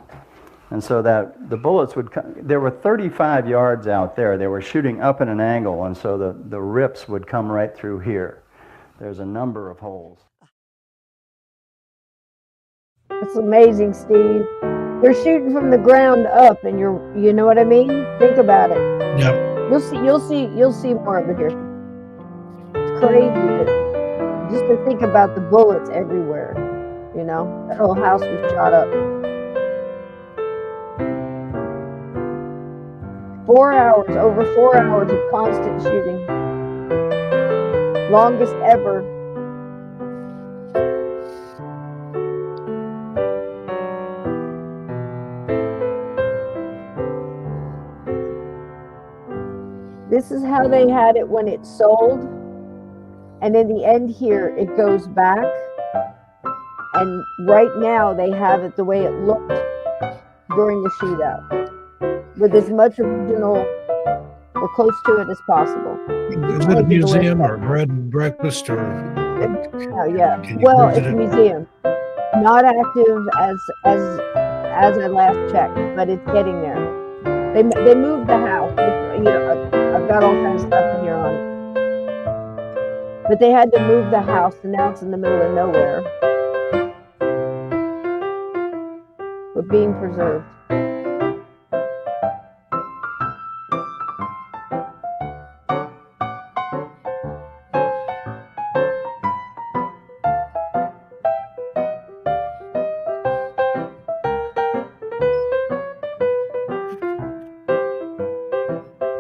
and so that the bullets would come. There were 35 yards out there. They were shooting up at an angle, and so the rips would come right through here. There's a number of holes. It's amazing, Steve. They're shooting from the ground up, and you know what I mean? Think about it. Yep. You'll see more of it here. It's crazy. Just to think about the bullets everywhere. You know, that whole house was shot up. 4 hours, over 4 hours of constant shooting. Longest ever. This is how they had it when it sold. And in the end here, it goes back. And right now, they have it the way it looked during the shootout, with as much original or close to it as possible. Is it a museum or bread and breakfast or? Oh, yeah. Well, it's a museum. Not active as I last checked, but it's getting there. They moved the house. I've got all kinds of stuff in here on it. But they had to move the house, and now it's in the middle of nowhere. But being preserved.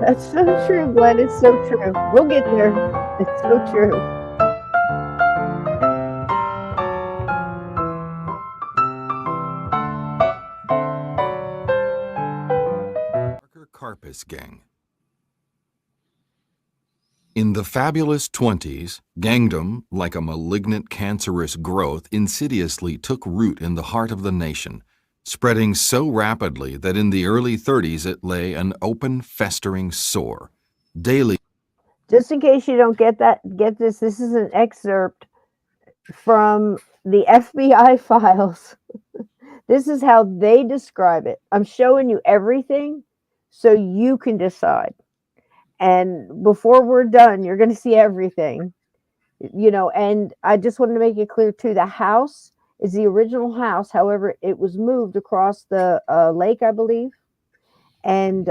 That's so true, Glenn. It's so true. We'll get there. It's so true. Barker Karpis Gang. In the fabulous 20s, gangdom, like a malignant cancerous growth, insidiously took root in the heart of the nation, spreading so rapidly that in the early 30s it lay an open, festering sore. Daily. Just in case you don't get this is an excerpt from the FBI files. This is how they describe it. I'm showing you everything so you can decide. And before we're done, you're going to see everything. And I just wanted to make it clear too, the house is the original house. However, it was moved across the lake, I believe, and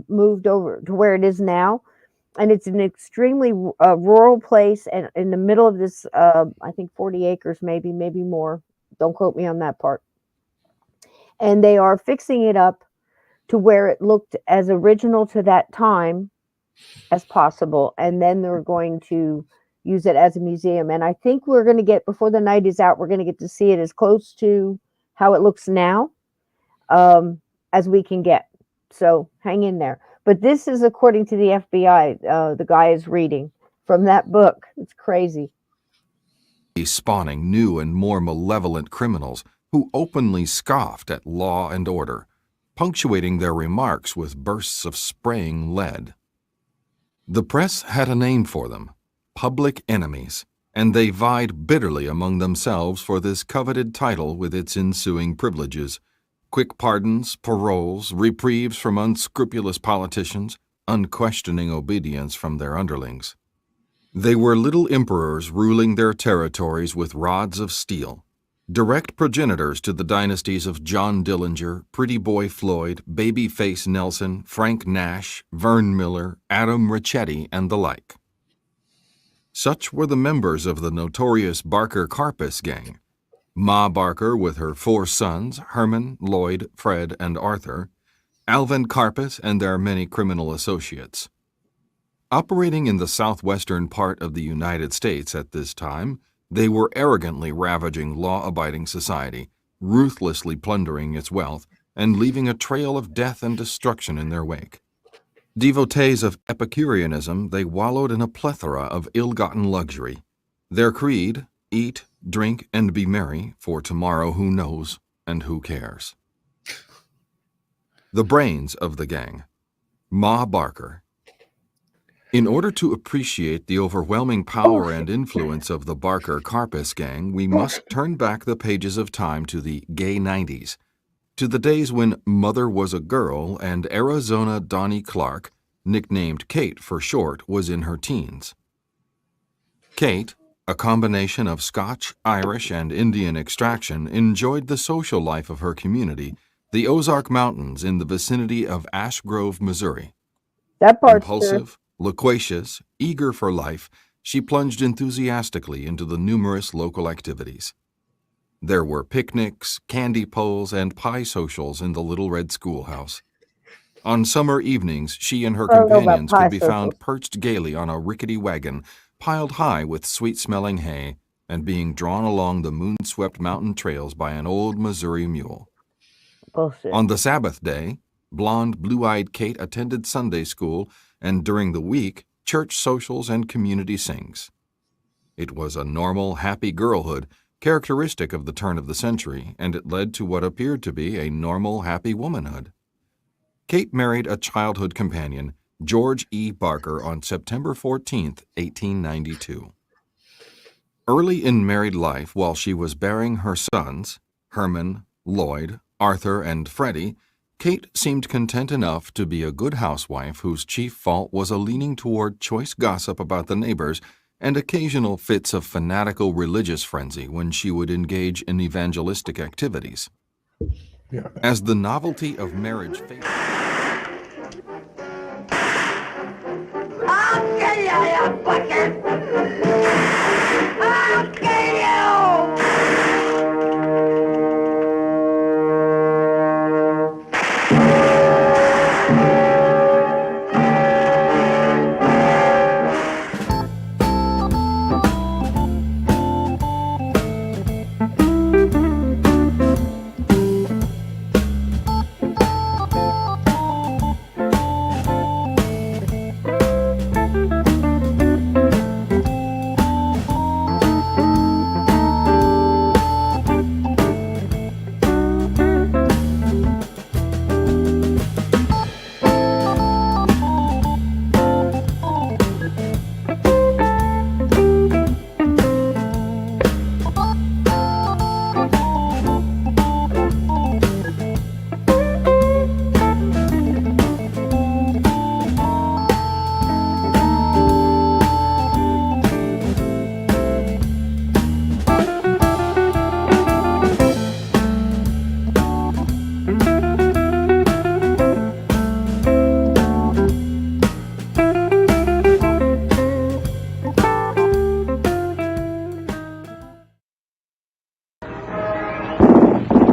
moved over to where it is now. And it's an extremely rural place, and in the middle of this, I think 40 acres, maybe more. Don't quote me on that part. And they are fixing it up to where it looked as original to that time as possible. And then they're going to use it as a museum. And I think we're going to get, before the night is out, we're going to get to see it as close to how it looks now as we can get. So hang in there. But this is according to the FBI. The guy is reading from that book. It's crazy. Spawning new and more malevolent criminals who openly scoffed at law and order, punctuating their remarks with bursts of spraying lead. The press had a name for them, public enemies, and they vied bitterly among themselves for this coveted title with its ensuing privileges. Quick pardons, paroles, reprieves from unscrupulous politicians, unquestioning obedience from their underlings. They were little emperors ruling their territories with rods of steel, direct progenitors to the dynasties of John Dillinger, Pretty Boy Floyd, Babyface Nelson, Frank Nash, Vern Miller, Adam Richetti, and the like. Such were the members of the notorious Barker Karpis gang. Ma Barker with her 4 sons, Herman, Lloyd, Fred, and Arthur, Alvin Karpis and their many criminal associates. Operating in the southwestern part of the United States at this time, they were arrogantly ravaging law-abiding society, ruthlessly plundering its wealth, and leaving a trail of death and destruction in their wake. Devotees of Epicureanism, they wallowed in a plethora of ill-gotten luxury. Their creed, eat, drink, and be merry, for tomorrow who knows and who cares. The brains of the gang, Ma Barker. In order to appreciate the overwhelming power and influence of the Barker Karpis gang, we must turn back the pages of time to the gay 90s, to the days when Mother was a girl and Arizona Donnie Clark, nicknamed Kate for short, was in her teens. Kate, a combination of Scotch, Irish, and Indian extraction, enjoyed the social life of her community, the Ozark Mountains in the vicinity of Ash Grove, Missouri. That part's impulsive, loquacious, eager for life, she plunged enthusiastically into the numerous local activities. There were picnics, candy pulls, and pie socials in the Little Red Schoolhouse. On summer evenings, she and her companions could be found perched gaily on a rickety wagon, piled high with sweet-smelling hay, and being drawn along the moon-swept mountain trails by an old Missouri mule. Bullshit. On the Sabbath day, blonde, blue-eyed Kate attended Sunday school, and during the week, church socials and community sings. It was a normal, happy girlhood, characteristic of the turn of the century, and it led to what appeared to be a normal, happy womanhood. Kate married a childhood companion, George E. Barker, on September 14, 1892. Early in married life, while she was bearing her sons, Herman, Lloyd, Arthur, and Freddie, Kate seemed content enough to be a good housewife whose chief fault was a leaning toward choice gossip about the neighbors and occasional fits of fanatical religious frenzy when she would engage in evangelistic activities. As the novelty of marriage faded, I'll kill you, you fucking! I'll kill you!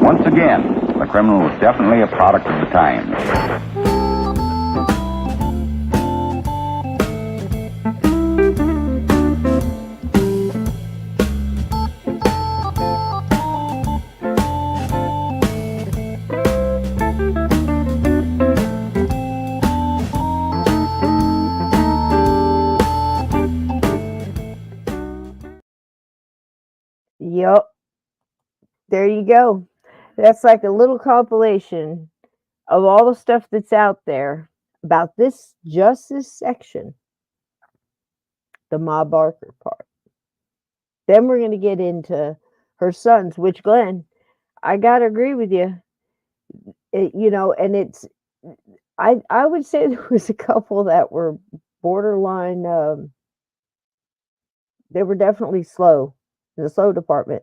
Once again, the criminal was definitely a product of the times. Yup. There you go. That's like a little compilation of all the stuff that's out there about just this section, the Ma Barker part. Then we're going to get into her sons, which, Glenn, I got to agree with you. And I would say there was a couple that were borderline, they were definitely slow in the slow department.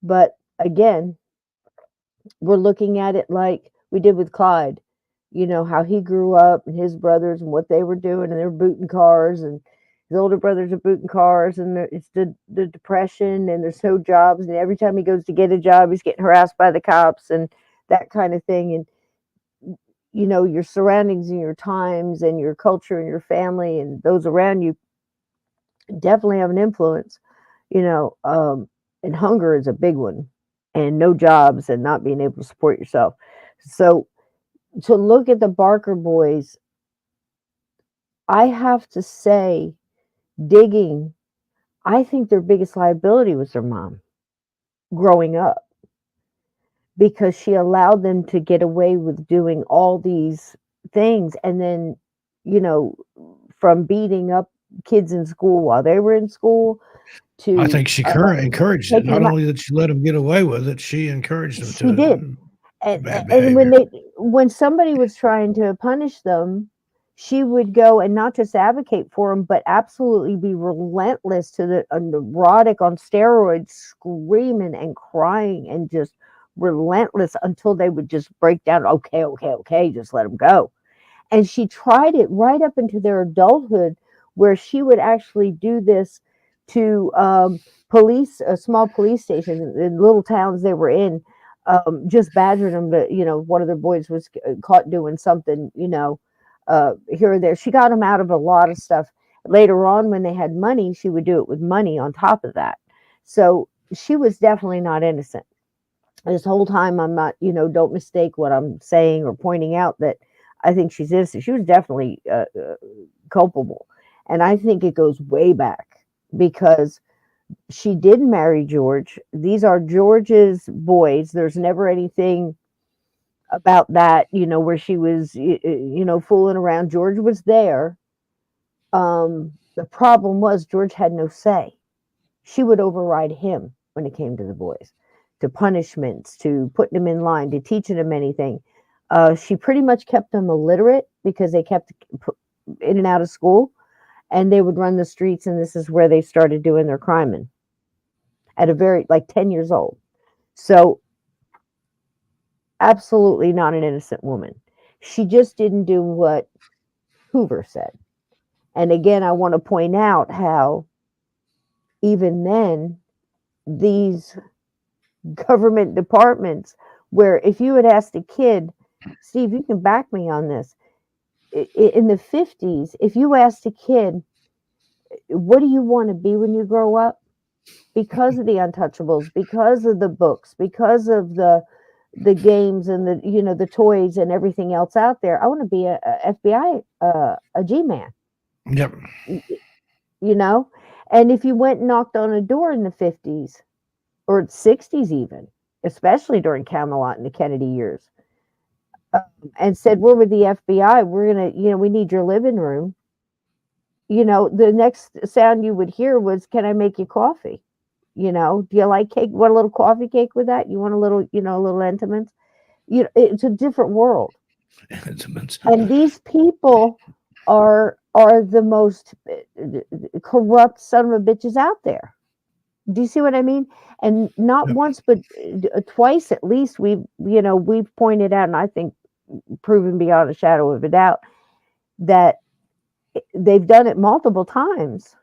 But again, we're looking at it like we did with Clyde, how he grew up and his brothers and what they were doing, and they're booting cars, and his older brothers are booting cars, and it's the depression, and there's no jobs, and every time he goes to get a job, he's getting harassed by the cops and that kind of thing. And your surroundings and your times and your culture and your family and those around you definitely have an influence, and hunger is a big one, and no jobs and not being able to support yourself. So to look at the Barker boys, I have to say, digging, I think their biggest liability was their mom growing up, because she allowed them to get away with doing all these things. And then, from beating up kids in school while they were in school to, I think she encouraged it. Not only did she let them get away with it, she encouraged them to. She did. And when somebody was trying to punish them, she would go and not just advocate for them, but absolutely be relentless to the neurotic on steroids, screaming and crying and just relentless until they would just break down. Okay, just let them go. And she tried it right up into their adulthood, where she would actually do this to small police stations in little towns they were in, just badgering them to, one of their boys was caught doing something, here or there. She got them out of a lot of stuff. Later on, when they had money, she would do it with money on top of that. So she was definitely not innocent. This whole time, I'm not, don't mistake what I'm saying or pointing out that I think she's innocent. She was definitely culpable. And I think it goes way back, because she did marry George. These are George's boys. There's never anything about that, where she was, fooling around. George was there. The problem was George had no say. she would override him when it came to the boys, to punishments, to putting them in line, to teaching them anything. She pretty much kept them illiterate because they kept in and out of school, and they would run the streets, and this is where they started doing their criming at a very, like 10 years old. So absolutely not an innocent woman. She just didn't do what Hoover said. And again, I want to point out how even then, these government departments, where if you had asked a kid, Steve, you can back me on this, in the 50s, if you asked a kid, what do you want to be when you grow up? Because of the Untouchables, because of the books, because of the games and the toys and everything else out there, I want to be a FBI a G-man. Yep. And if you went and knocked on a door in the 50s or 60s even, especially during Camelot and the Kennedy years, and said, we're with the FBI, we're going to, we need your living room. The next sound you would hear was, can I make you coffee? Do you like cake? Want a little coffee cake with that? You want a little, a little Entenmann's? It's a different world. Entenmann's. And these people are the most corrupt son of a bitches out there. Do you see what I mean? And not once, but twice at least, we've pointed out, and I think proven beyond a shadow of a doubt, that they've done it multiple times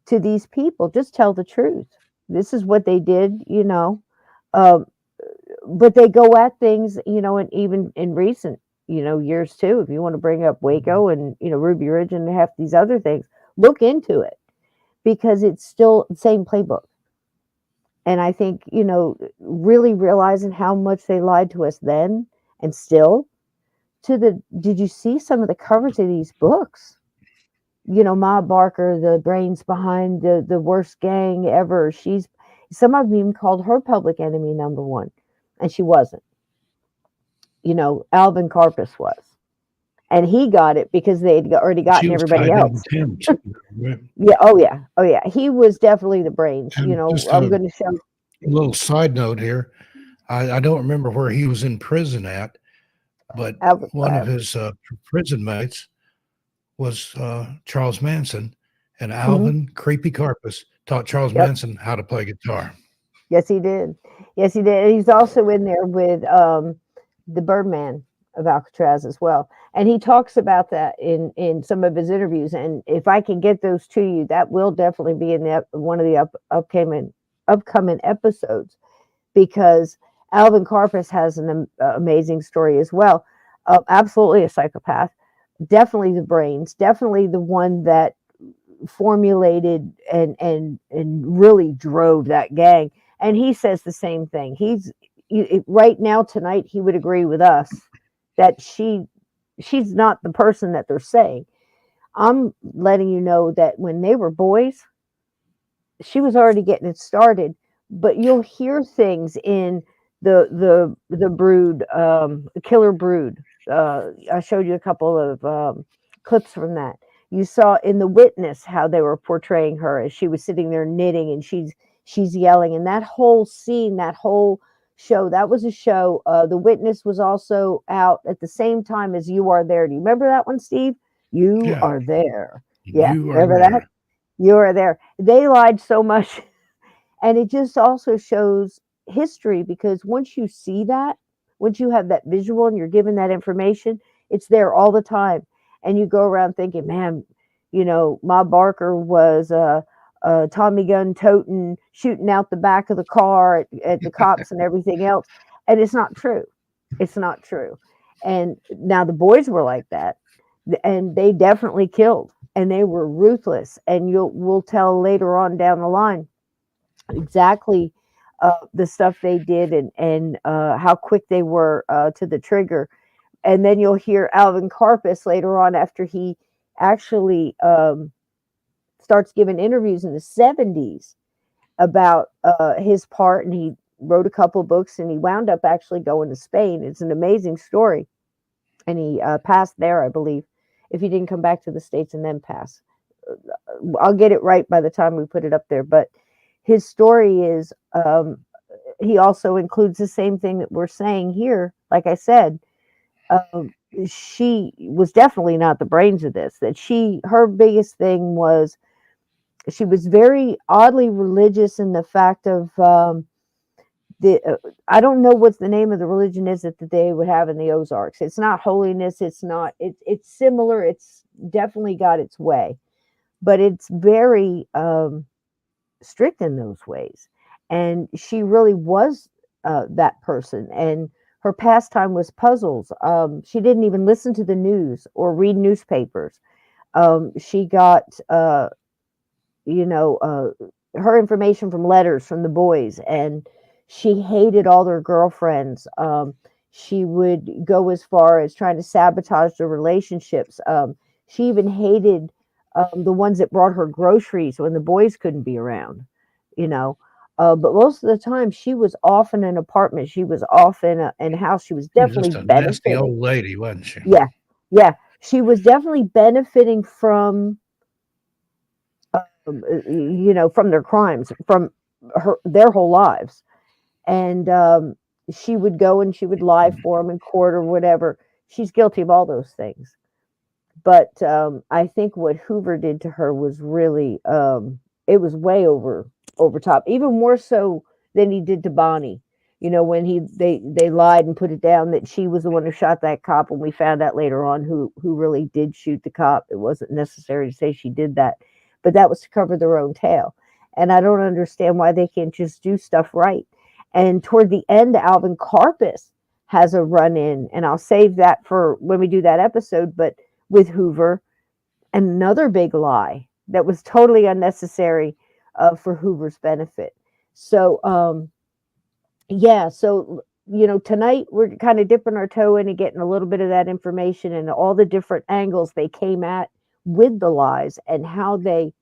to these people. Just tell the truth. This is what they did, but they go at things, and even in recent, years too. If you want to bring up Waco and, Ruby Ridge and half these other things, look into it, because it's still the same playbook. And I think, really realizing how much they lied to us then and still did you see some of the covers of these books? Ma Barker, the brains behind the worst gang ever. Some of them even called her public enemy number one, and she wasn't. Alvin Karpis was, and he got it because they'd already gotten everybody else. Right? Yeah. Oh yeah. He was definitely the brains. And I'm going to show a little side note here. I don't remember where he was in prison at, but one of his prison mates was Charles Manson, and Alvin Creepy Karpis taught Charles Manson how to play guitar. Yes, he did. And he's also in there with the Birdman of Alcatraz as well. And he talks about that in some of his interviews. And if I can get those to you, that will definitely be in one of the upcoming episodes, because Alvin Karpis has an amazing story as well. Absolutely a psychopath. Definitely the brains. Definitely the one that formulated and really drove that gang. And he says the same thing. Right now tonight, he would agree with us that she's not the person that they're saying. I'm letting you know that when they were boys, she was already getting it started. But you'll hear things in the Brood, Killer Brood. I showed you a couple of clips from that. You saw in The Witness how they were portraying her as she was sitting there knitting, and she's yelling, and that whole scene, that whole show, that was a show. The Witness was also out at the same time as You Are There. Do you remember that one, Steve? You Are There. Yeah, remember that? You Are There. They lied so much, and it just also shows history, because once you see that, once you have that visual and you're given that information, it's there all the time. And you go around thinking, man, Ma Barker was Tommy gun toting, shooting out the back of the car at the cops and everything else. And it's not true. It's not true. And now the boys were like that, and they definitely killed, and they were ruthless. And we'll tell later on down the line exactly the stuff they did and how quick they were to the trigger. And then you'll hear Alvin Karpis later on, after he actually starts giving interviews in the 70s about his part, and he wrote a couple books, and he wound up actually going to Spain. It's an amazing story. And he passed there, I believe, if he didn't come back to the States and then pass. I'll get it right by the time we put it up there. But his story is, he also includes the same thing that we're saying here. Like I said, she was definitely not the brains of this. That her biggest thing was she was very oddly religious in the fact of I don't know what the name of the religion is that they would have in the Ozarks. It's not holiness. It's not. It's similar. It's definitely got its way, but it's very strict in those ways. And she really was that person. And her pastime was puzzles. She didn't even listen to the news or read newspapers. She got, her information from letters from the boys, and she hated all their girlfriends. She would go as far as trying to sabotage their relationships. She even hated the ones that brought her groceries when the boys couldn't be around, but most of the time she was off in an apartment. She was off in a house. She was definitely just a benefiting. nasty old lady, wasn't she? Yeah. She was definitely benefiting from, from their crimes, from their whole lives. And she would go and she would lie for them in court or whatever. She's guilty of all those things. But I think what Hoover did to her was really, it was way over top, even more so than he did to Bonnie. When they lied and put it down that she was the one who shot that cop, and we found out later on who really did shoot the cop. It wasn't necessary to say she did that, but that was to cover their own tail. And I don't understand why they can't just do stuff right. And toward the end, Alvin Karpis has a run-in, and I'll save that for when we do that episode, but with Hoover, another big lie that was totally unnecessary for Hoover's benefit. So, tonight we're kind of dipping our toe in and getting a little bit of that information and all the different angles they came at with the lies and how they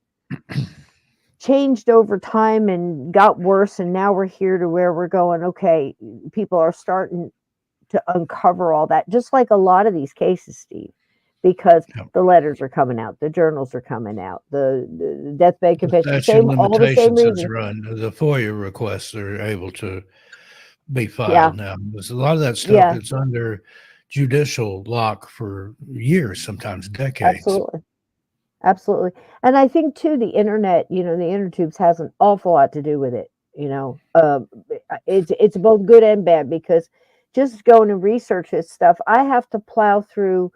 changed over time and got worse. And now we're here to where we're going, okay, people are starting to uncover all that, just like a lot of these cases, Steve, because the letters are coming out, the journals are coming out, the deathbed confession, all the same reasons. The FOIA requests are able to be filed now. There's a lot of that stuff that's under judicial lock for years, sometimes decades. Absolutely. And I think too, the internet, the inner tubes has an awful lot to do with it. It's both good and bad, because just going and research this stuff, I have to plow through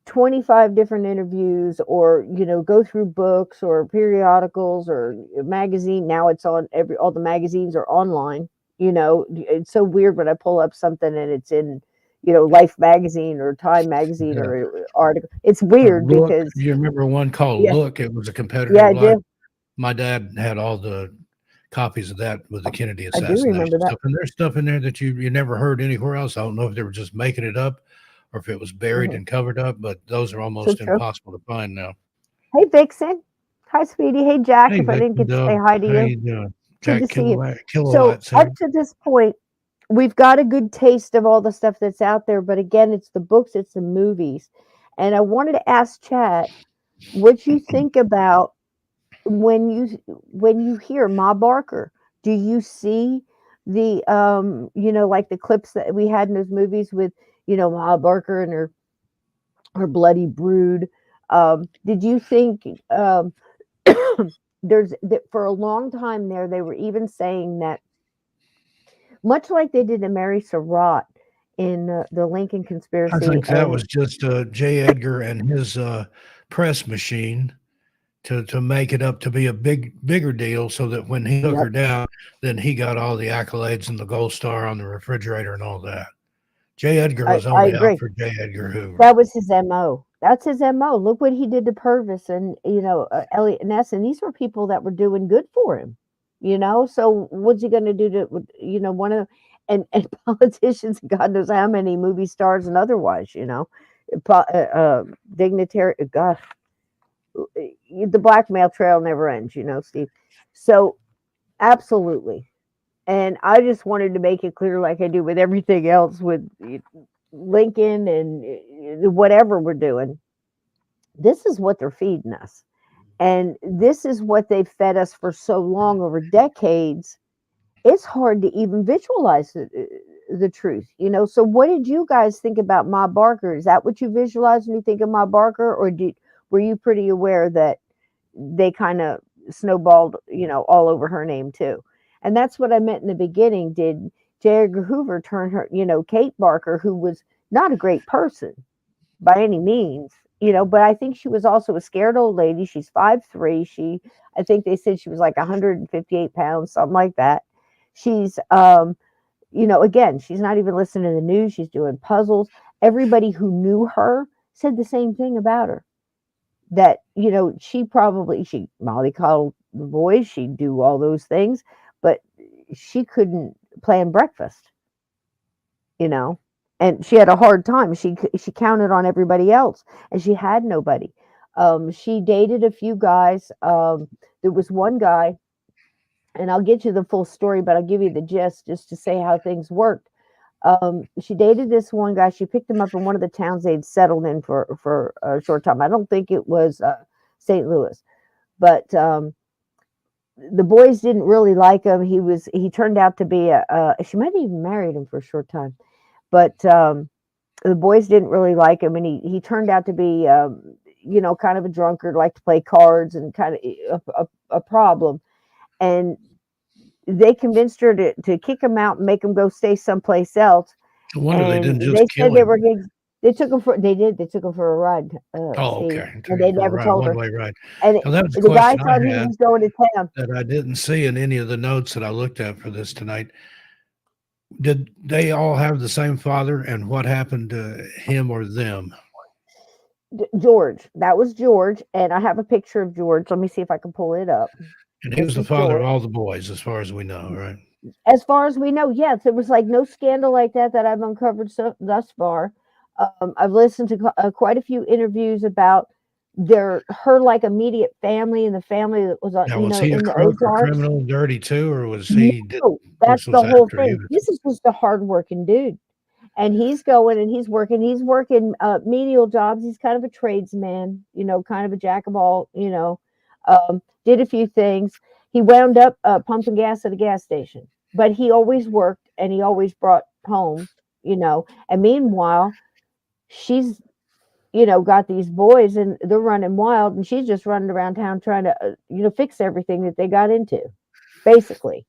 25 different interviews, or go through books or periodicals or magazine. Now it's on all the magazines are online. It's so weird when I pull up something and it's in Life magazine or Time magazine or article. It's weird because you remember one called Look. It was a competitor. Yeah, I do. My dad had all the copies of that with the Kennedy assassination. I do remember that. And there's stuff in there that you never heard anywhere else. I don't know if they were just making it up or if it was buried and covered up, but those are almost impossible to find now. Hey, Vixen. Hi, sweetie. Hey, Jack. If I didn't get to say hi to you. How you doing? Jack, good to see you. So up to this point, we've got a good taste of all the stuff that's out there. But again, it's the books, it's the movies. And I wanted to ask Chad what you think about when you hear Ma Barker. Do you see the like the clips that we had in those movies with Ma Barker and her bloody brood? Did you think there's that for a long time there they were even saying that, much like they did to Mary Surratt in the Lincoln conspiracy? I think that was just J. Edgar and his press machine to make it up to be a bigger deal, so that when he took her down, then he got all the accolades and the gold star on the refrigerator and all that. J. Edgar was only out for J. Edgar Hoover. That was his MO. That's his MO. Look what he did to Purvis and Elliot Ness, and these were people that were doing good for him. So what's he going to do to one of and politicians? God knows how many movie stars and otherwise. Dignitary. Gosh, the blackmail trail never ends. Steve. So absolutely. And I just wanted to make it clear, like I do with everything else with Lincoln and whatever we're doing. This is what they're feeding us. And this is what they've fed us for so long, over decades. It's hard to even visualize the truth, you know. So what did you guys think about Ma Barker? Is that what you visualize when you think of Ma Barker, or were you pretty aware that they kind of snowballed, you know, all over her name too? And that's what I meant in the beginning. Did J. Edgar Hoover turn her, you know, Kate Barker, who was not a great person by any means, you know, but I think she was also a scared old lady. She's 5'3". I think they said she was like 158 pounds, something like that. She's, you know, again, she's not even listening to the news. She's doing puzzles. Everybody who knew her said the same thing about her. That, you know, she Molly called the boys. She'd do all those things, but she couldn't plan breakfast, you know. And she had a hard time. She counted on everybody else, and she had nobody. She dated a few guys. There was one guy, and I'll get you the full story, but I'll give you the gist just to say how things worked. She dated this one guy. She picked him up in one of the towns they'd settled in for a short time. I don't think it was St. Louis, but the boys didn't really like him. He turned out to be she might have even married him for a short time. But the boys didn't really like him, and he turned out to be, you know, kind of a drunkard, liked to play cards, and kind of a problem. And they convinced her to kick him out and make him go stay someplace else. I wonder and they didn't just kill him. They took him for a ride. Okay. And they never told her. One-way ride. And Now, that was a the guy question thought he I had was going to town. that I didn't see in any of the notes that I looked at for this tonight. Did they all have the same father, and what happened to him or them? George. That was George, and I have a picture of George. Let me see if I can pull it up. And he was the father of all the boys, as far as we know, right? As far as we know, yes. There was like no scandal like that I've uncovered thus far. I've listened to quite a few interviews about her like immediate family, and the family that was Now, was he a criminal, dirty too, or was he? No, that's the whole thing. This is just a hardworking dude, and he's going and he's working. He's working menial jobs. He's kind of a tradesman, you know, kind of a jack of all, you know. Did a few things. He wound up pumping gas at a gas station, but he always worked and he always brought home, you know. And meanwhile, she's, you know, got these boys and they're running wild, and she's just running around town trying to, you know, fix everything that they got into, basically.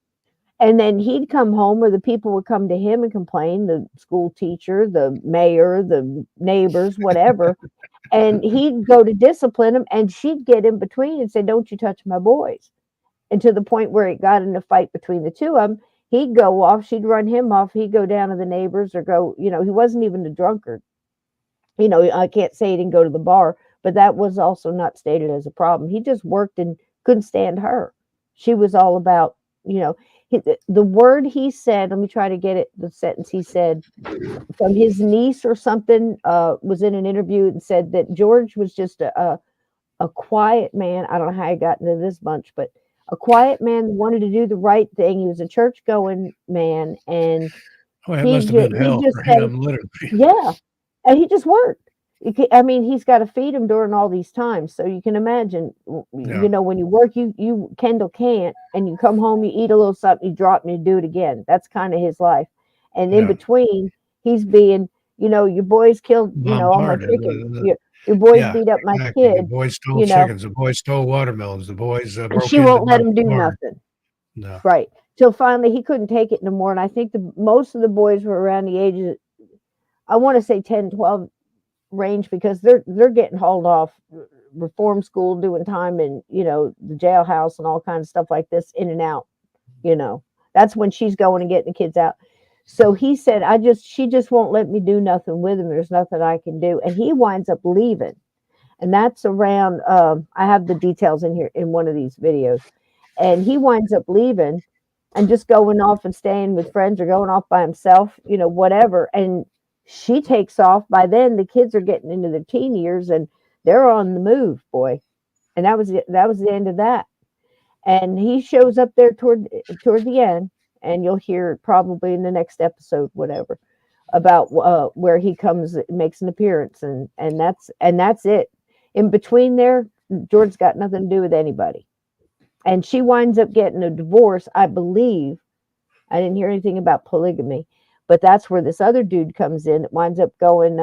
And then he'd come home, or the people would come to him and complain, the school teacher, the mayor, the neighbors, whatever. And he'd go to discipline them, and she'd get in between and say, "Don't you touch my boys." And to the point where it got in a fight between the two of them, he'd go off, she'd run him off, he'd go down to the neighbors or go, you know, he wasn't even a drunkard. You know, I can't say he didn't go to the bar, but that was also not stated as a problem. He just worked and couldn't stand her. She was all about, you know, the word he said, let me try to get it, the sentence he said from his niece or something, was in an interview, and said that George was just a quiet man. I don't know how he got into this bunch, but a quiet man, wanted to do the right thing. He was a church going man, and it must have been hell for him, literally. Yeah, and he just worked. I mean, he's got to feed him during all these times, so you can imagine. You know, when you work, Kendall can't, and you come home, you eat a little something, you drop, and you do it again. That's kind of his life. And in between, he's being, you know, your boys killed, you know, all my chickens. Your boys beat up my kid. The boys stole chickens. The boys stole watermelons. The boys broke she won't let him do nothing. No. Right. Till finally he couldn't take it no more. And I think most of the boys were around the ages, I want to say 10, 12 range, because they're getting hauled off reform school, doing time in, you know, the jailhouse and all kinds of stuff like this, in and out, you know. That's when she's going and getting the kids out. So he said, she just won't let me do nothing with him. There's nothing I can do. And he winds up leaving. And that's around, I have the details in here in one of these videos. And he winds up leaving and just going off and staying with friends or going off by himself, you know, whatever. And she takes off. By then, the kids are getting into their teen years and they're on the move, boy. And that was the end of that. And he shows up there toward the end. And you'll hear it probably in the next episode, whatever, about where he comes, makes an appearance, and that's it. In between there, George's got nothing to do with anybody. And she winds up getting a divorce, I believe. I didn't hear anything about polygamy, but that's where this other dude comes in that winds up going,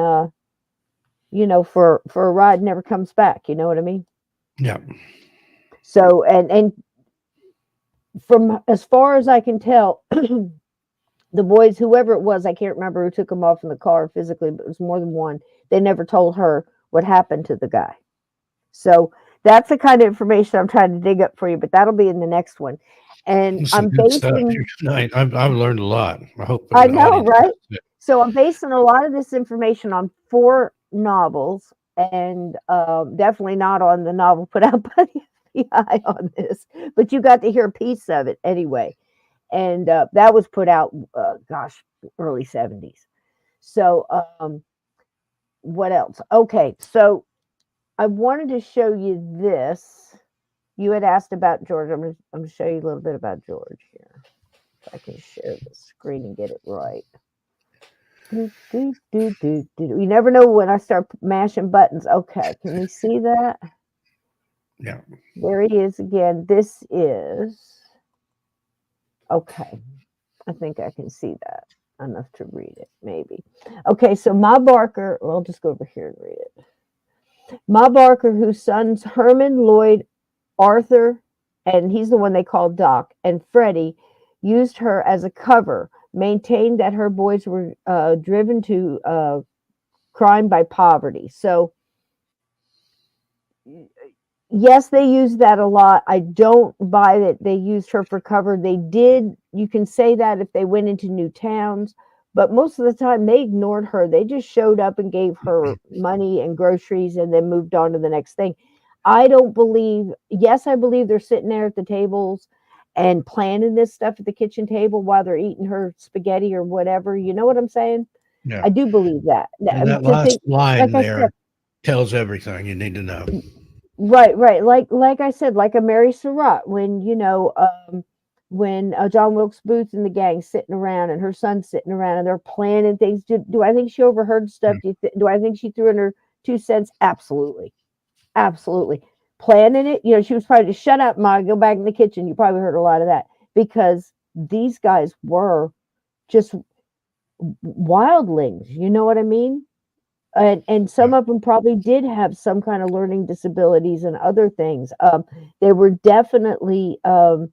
for a ride, never comes back. You know what I mean? Yeah. So, and from as far as I can tell, the boys, whoever it was, I can't remember who took them off in the car physically, but it was more than one. They never told her what happened to the guy. So that's the kind of information I'm trying to dig up for you, but that'll be in the next one. And I'm basing tonight. I've learned a lot. I know, right? So I'm basing a lot of this information on 4 novels, and definitely not on the novel put out by the FBI on this. But you got to hear a piece of it anyway, and that was put out, early 70s. So what else? Okay, so I wanted to show you this. You had asked about George. I'm going to show you a little bit about George here. If I can share the screen and get it right. You never know when I start mashing buttons. Okay, can you see that? Yeah. There he is again. This is... Okay. I think I can see that enough to read it, maybe. Okay, so Ma Barker... Well, I'll just go over here and read it. Ma Barker, whose sons Herman, Lloyd, Arthur, and he's the one they call Doc, and Freddie, used her as a cover, maintained that her boys were driven to crime by poverty. So, yes, they used that a lot. I don't buy that they used her for cover. They did. You can say that if they went into new towns, but most of the time they ignored her. They just showed up and gave her money and groceries and then moved on to the next thing. I don't believe, yes, I believe they're sitting there at the tables and planning this stuff at the kitchen table while they're eating her spaghetti or whatever. You know what I'm saying? Yeah. I do believe that. And that last line there tells everything you need to know. Right. Like I said, like a Mary Surratt, when, when John Wilkes Booth and the gang sitting around and her son's sitting around and they're planning things. Do I think she overheard stuff? Do I think she threw in her 2 cents? Absolutely. Absolutely. Planning it, she was probably just shut up, Ma, go back in the kitchen. You probably heard a lot of that because these guys were just wildlings. You know what I mean? And some of them probably did have some kind of learning disabilities and other things. They were definitely, let's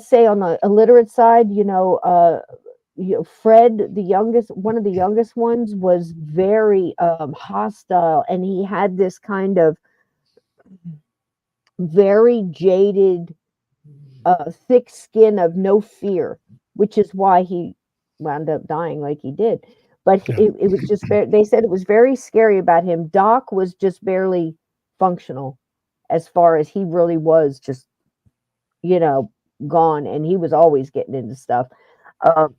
say on the illiterate side, Fred, one of the youngest ones, was very hostile, and he had this kind of very jaded, thick skin of no fear, which is why he wound up dying like he did. But it was just they said it was very scary about him. Doc was just barely functional as far as he really was just, gone, and he was always getting into stuff.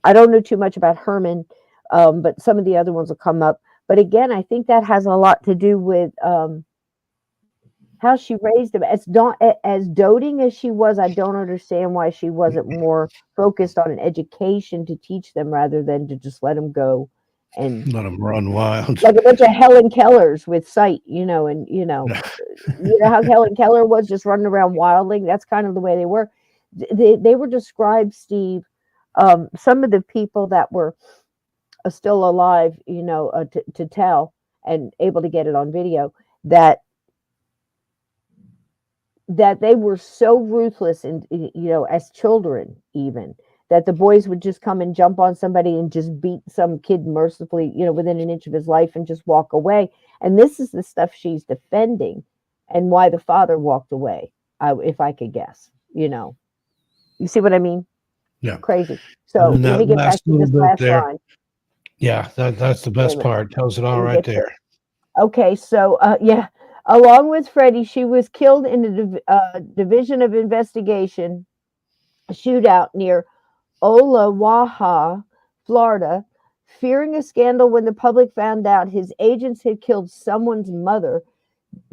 I don't know too much about Herman, but some of the other ones will come up. But again, I think that has a lot to do with how she raised him. As doting as she was, I don't understand why she wasn't more focused on an education to teach them rather than to just let them go and let them run wild, like a bunch of Helen Kellers with sight, and you know how Helen Keller was, just running around wildly. That's kind of the way they were. They were described, Steve. Some of the people that were still alive, to tell and able to get it on video, that they were so ruthless, and as children, even that the boys would just come and jump on somebody and just beat some kid mercifully, within an inch of his life and just walk away. And this is the stuff she's defending, and why the father walked away. If I could guess, you see what I mean? Yeah, crazy. So let me get back to this last line. Yeah, that's the best part. Tells it all right there. Okay, so along with Freddie, she was killed in a Division of Investigation shootout near Olawaha, Florida. Fearing a scandal when the public found out his agents had killed someone's mother,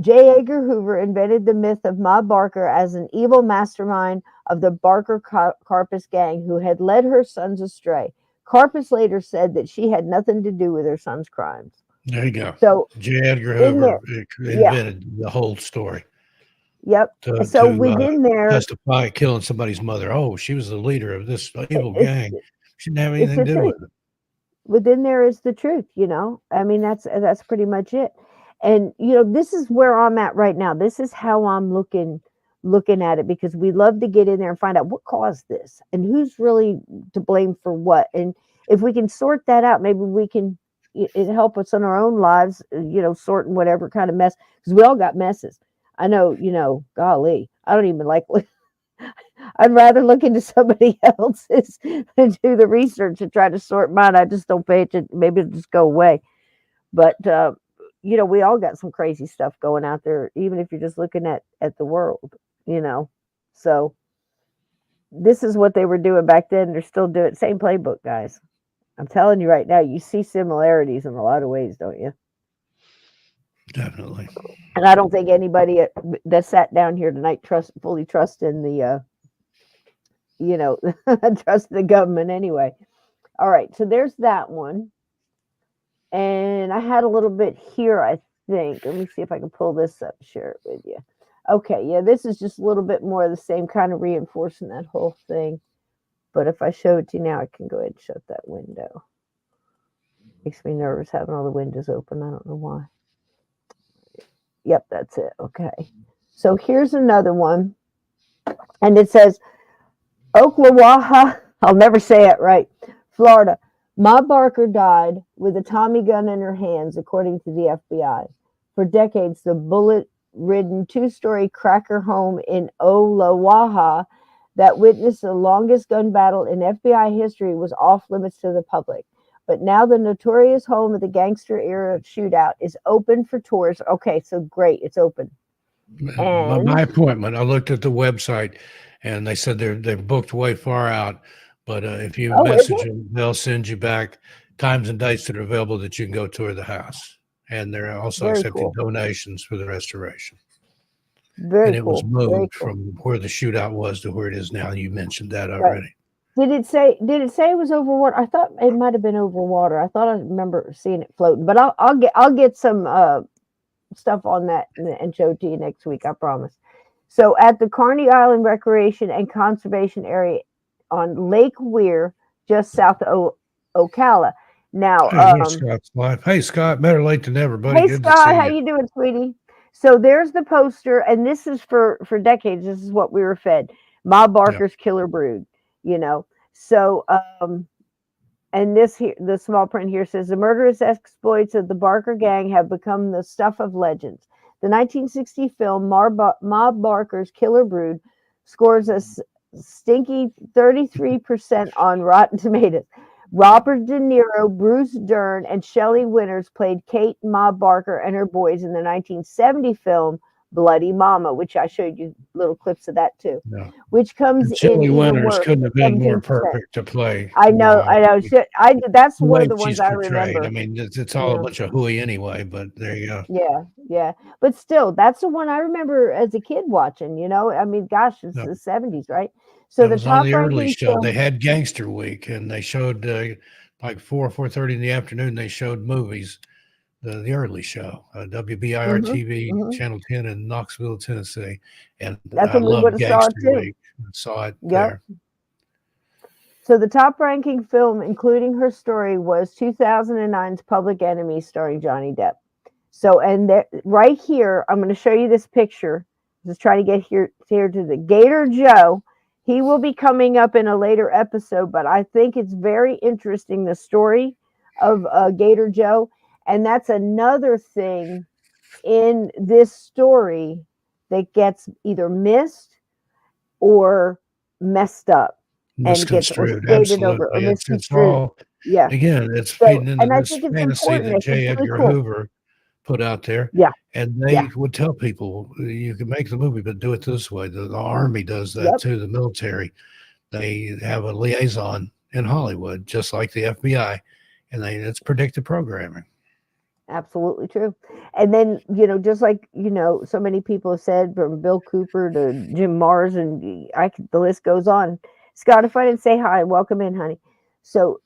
J. Edgar Hoover invented the myth of Ma Barker as an evil mastermind of the Barker Karpis gang who had led her sons astray. Karpis later said that she had nothing to do with her son's crimes. There you go. So J. Edgar Hoover invented the whole story. Yep. So within there, testify killing somebody's mother. Oh, she was the leader of this evil gang. She didn't have anything to do with it. Within there is the truth, you know. I mean, that's pretty much it. And you know, this is where I'm at right now. This is how I'm looking at it, because we love to get in there and find out what caused this and who's really to blame for what. And if we can sort that out, maybe we can it help us in our own lives, you know, sorting whatever kind of mess, because we all got messes. I know, you know, golly, I don't even like, I'd rather look into somebody else's than do the research and try to sort mine. I just don't pay attention. Maybe it'll just go away. But, you know, we all got some crazy stuff going out there, even if you're just looking at the world, you know. So this is what they were doing back then. They're still doing it. Same playbook, guys. I'm telling you right now, you see similarities in a lot of ways, don't you? Definitely. And I don't think anybody that sat down here tonight fully trust in the, you know, trust the government anyway. All right, so there's that one. And I had a little bit here, I think. Let me see if I can pull this up, share it with you. Okay, yeah, this is just a little bit more of the same, kind of reinforcing that whole thing. But if I show it to you now, I can go ahead and shut that window. Makes me nervous having all the windows open. I don't know why. Yep, that's it. Okay. So here's another one. And it says, Oklawaha, I'll never say it right, Florida. Ma Barker died with a Tommy gun in her hands, according to the FBI. For decades, the bullet-ridden two-story cracker home in Oklawaha that witnessed the longest gun battle in FBI history was off limits to the public. But now the notorious home of the gangster era shootout is open for tours. Okay, so great, it's open. And my appointment, I looked at the website, and they said they're booked way far out. But if you message them, they'll send you back times and dates that are available that you can go tour the house. And they're also accepting donations for the restoration. And it was moved from where the shootout was to where it is now. You mentioned that already. Did it say it was over water? I thought it might have been over water. I thought I remember seeing it floating. But I'll get some stuff on that and show it to you next week. I promise. So at the Carney Island Recreation and Conservation Area on Lake Weir, just south of Ocala. Now, hey Scott, better late than never, buddy. Hey Scott, how you doing, sweetie? So there's the poster, and this is for decades. This is what we were fed. Ma Barker's Killer Brood. You know, so and this here, the small print here says the murderous exploits of the Barker gang have become the stuff of legends. The 1960 film Ma Barker's Killer Brood scores a stinky 33% on Rotten Tomatoes. Robert De Niro, Bruce Dern, and Shelley Winters played Kate Ma Barker and her boys in the 1970 film Bloody Mama, which I showed you little clips of that too. Yeah. Which comes Shelley in Winters couldn't have been more perfect to play. I know. That's one of the ones I remember. I mean, it's all a bunch of hooey anyway, but there you go. Yeah. But still, that's the one I remember as a kid watching. You know, I mean, gosh, it's the 70s, right? So that was on the early show. They had Gangster Week, and they showed like 4:30 in the afternoon. They showed movies. The early show, WBIR TV, Channel 10 in Knoxville, Tennessee. And that's I love Gangster Week. I saw it there. So the top-ranking film, including her story, was 2009's Public Enemy, starring Johnny Depp. So, and right here, I'm going to show you this picture. Just trying to get here to the Gator Joe. He will be coming up in a later episode, but I think it's very interesting, the story of Gator Joe. And that's another thing in this story that gets either missed or messed up and gets stated over or misconstrued. Again, it's feeding into this fantasy that J. Edgar Hoover put out there. Yeah. And they would tell people, you can make the movie, but do it this way. The Army does that too, the military. They have a liaison in Hollywood, just like the FBI, and it's predictive programming. Absolutely true. And then, you know, just like, you know, so many people have said, from Bill Cooper to Jim Mars, and the list goes on. Scott, if I didn't say hi, welcome in, honey. So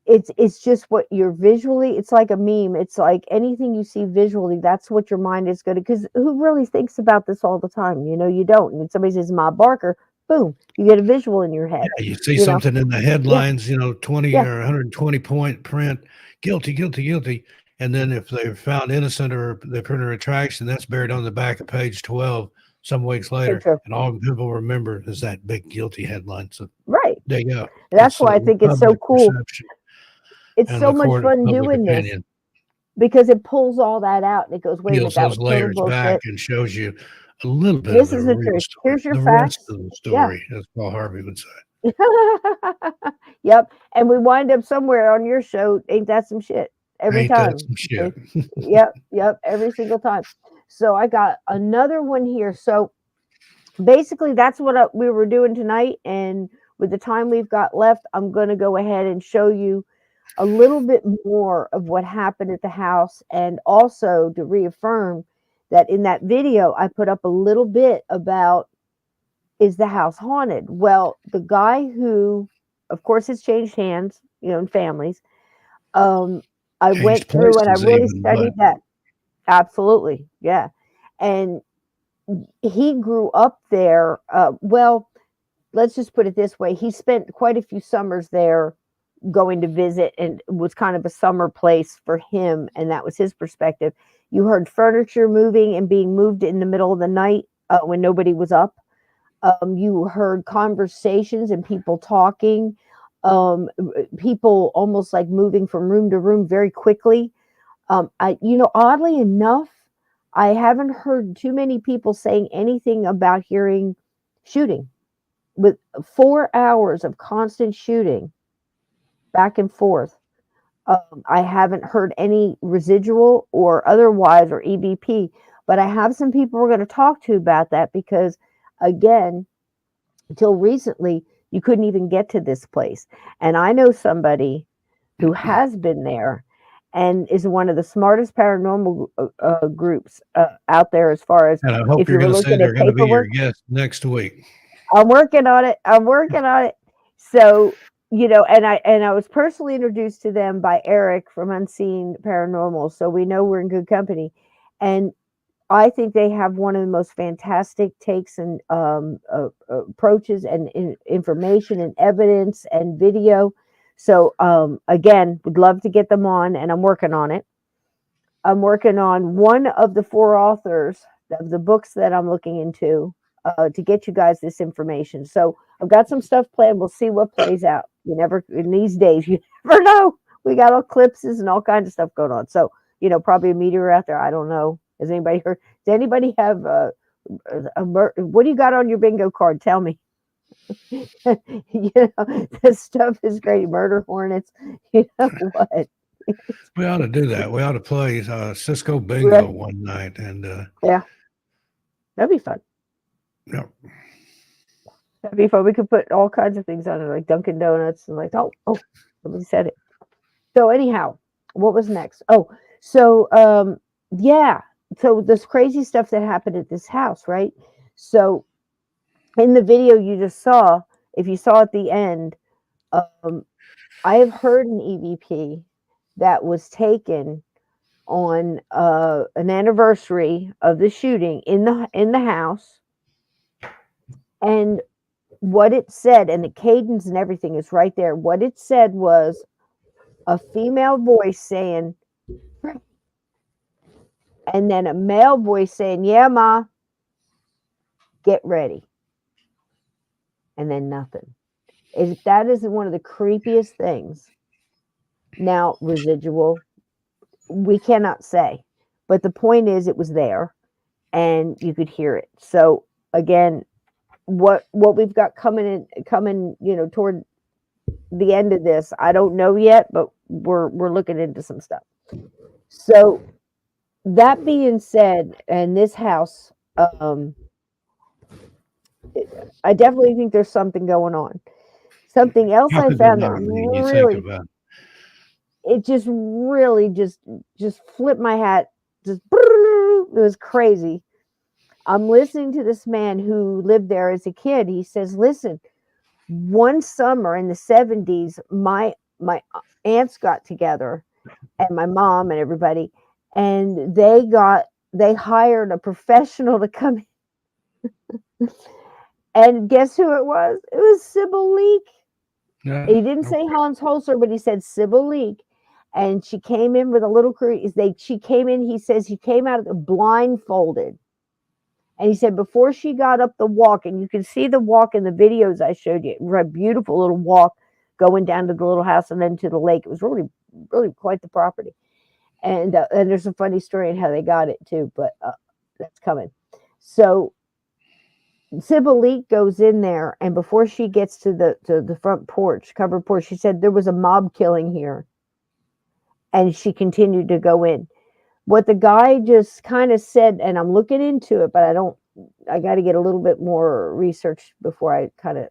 it's just what you're visually, it's like a meme. It's like anything you see visually, that's what your mind is going to, because who really thinks about this all the time? You don't. And somebody says Ma Barker, boom, you get a visual in your head. Yeah, you see something in the headlines, 20 Yeah. or 120 point print, guilty, guilty, guilty. And then if they're found innocent or they print a retraction, that's buried on the back of page 12 some weeks later. And all people remember is that big guilty headline. So right. there you go. That's why I think it's so cool. It's so much fun doing this because it pulls all that out and it goes, wait a minute, that was layers total back bullshit. and shows you a little bit This of is the the real truth. story. Here's your the facts. rest of the story, as Paul Harvey would say. Yep. And we wind up somewhere on your show. Ain't that some shit? Every time. That some shit. Yep. Every single time. So I got another one here. So basically that's what we were doing tonight. And with the time we've got left, I'm going to go ahead and show you a little bit more of what happened at the house, and also to reaffirm that in that video I put up a little bit about, is the house haunted? Well, the guy who, of course, has changed hands, in families. I went through and I really studied that. Absolutely. Yeah. And he grew up there. Well, let's just put it this way. He spent quite a few summers there going to visit, and it was kind of a summer place for him. And that was his perspective. You heard furniture moving and being moved in the middle of the night when nobody was up. You heard conversations and people talking, people almost like moving from room to room very quickly. Oddly enough, I haven't heard too many people saying anything about hearing shooting. With 4 hours of constant shooting back and forth, I haven't heard any residual or otherwise or EVP, but I have some people we're going to talk to about that because, again, until recently, you couldn't even get to this place. And I know somebody who has been there and is one of the smartest paranormal groups out there, as far as, and I hope you're going to say they're going to be your guest next week. I'm working on it. So, and I was personally introduced to them by Eric from Unseen Paranormal. So we know we're in good company. And I think they have one of the most fantastic takes and approaches and information and evidence and video. So, again, would love to get them on, and I'm working on it. I'm working on one of the 4 authors of the books that I'm looking into to get you guys this information. So I've got some stuff planned. We'll see what plays out. In these days, you never know. We got eclipses and all kinds of stuff going on. So, probably a meteor out there. I don't know. Has anybody heard? Does anybody have what do you got on your bingo card? Tell me. This stuff is great. Murder hornets. You know what? We ought to do that. We ought to play Cisco bingo one night, and yeah, that'd be fun. Yeah, that'd be fun. We could put all kinds of things on it, like Dunkin' Donuts, and like somebody said it. So anyhow, what was next? So this crazy stuff that happened at this house, right? So in the video you just saw, if you saw at the end, I have heard an EVP that was taken on an anniversary of the shooting in the house, and what it said, and the cadence and everything is right there. What it said was a female voice saying, and then a male voice saying, "Yeah, Ma, get ready," and then nothing. That is one of the creepiest things. Now, residual, we cannot say, but the point is, it was there, and you could hear it. So again, what we've got coming, toward the end of this, I don't know yet, but we're looking into some stuff. So that being said, and this house, I definitely think there's something going on. Something else I found that really, it just really just flipped my hat. It was crazy. I'm listening to this man who lived there as a kid. He says, listen, one summer in the 70s, my my aunts got together, and my mom and everybody, and they hired a professional to come in. And guess who it was? It was Sybil Leek. Yeah. He didn't say Hans Holzer, but he said Sybil Leek. And she came in with a little crew. She came in, he says she came out of the blindfolded. And he said before she got up the walk, and you can see the walk in the videos I showed you, a beautiful little walk going down to the little house and then to the lake. It was really, really quite the property. And there's a funny story on how they got it too, but that's coming. So Sybil Leek goes in there, and before she gets to the front porch, covered porch, she said there was a mob killing here. And she continued to go in. What the guy just kind of said, and I'm looking into it, but I got to get a little bit more research before I kind of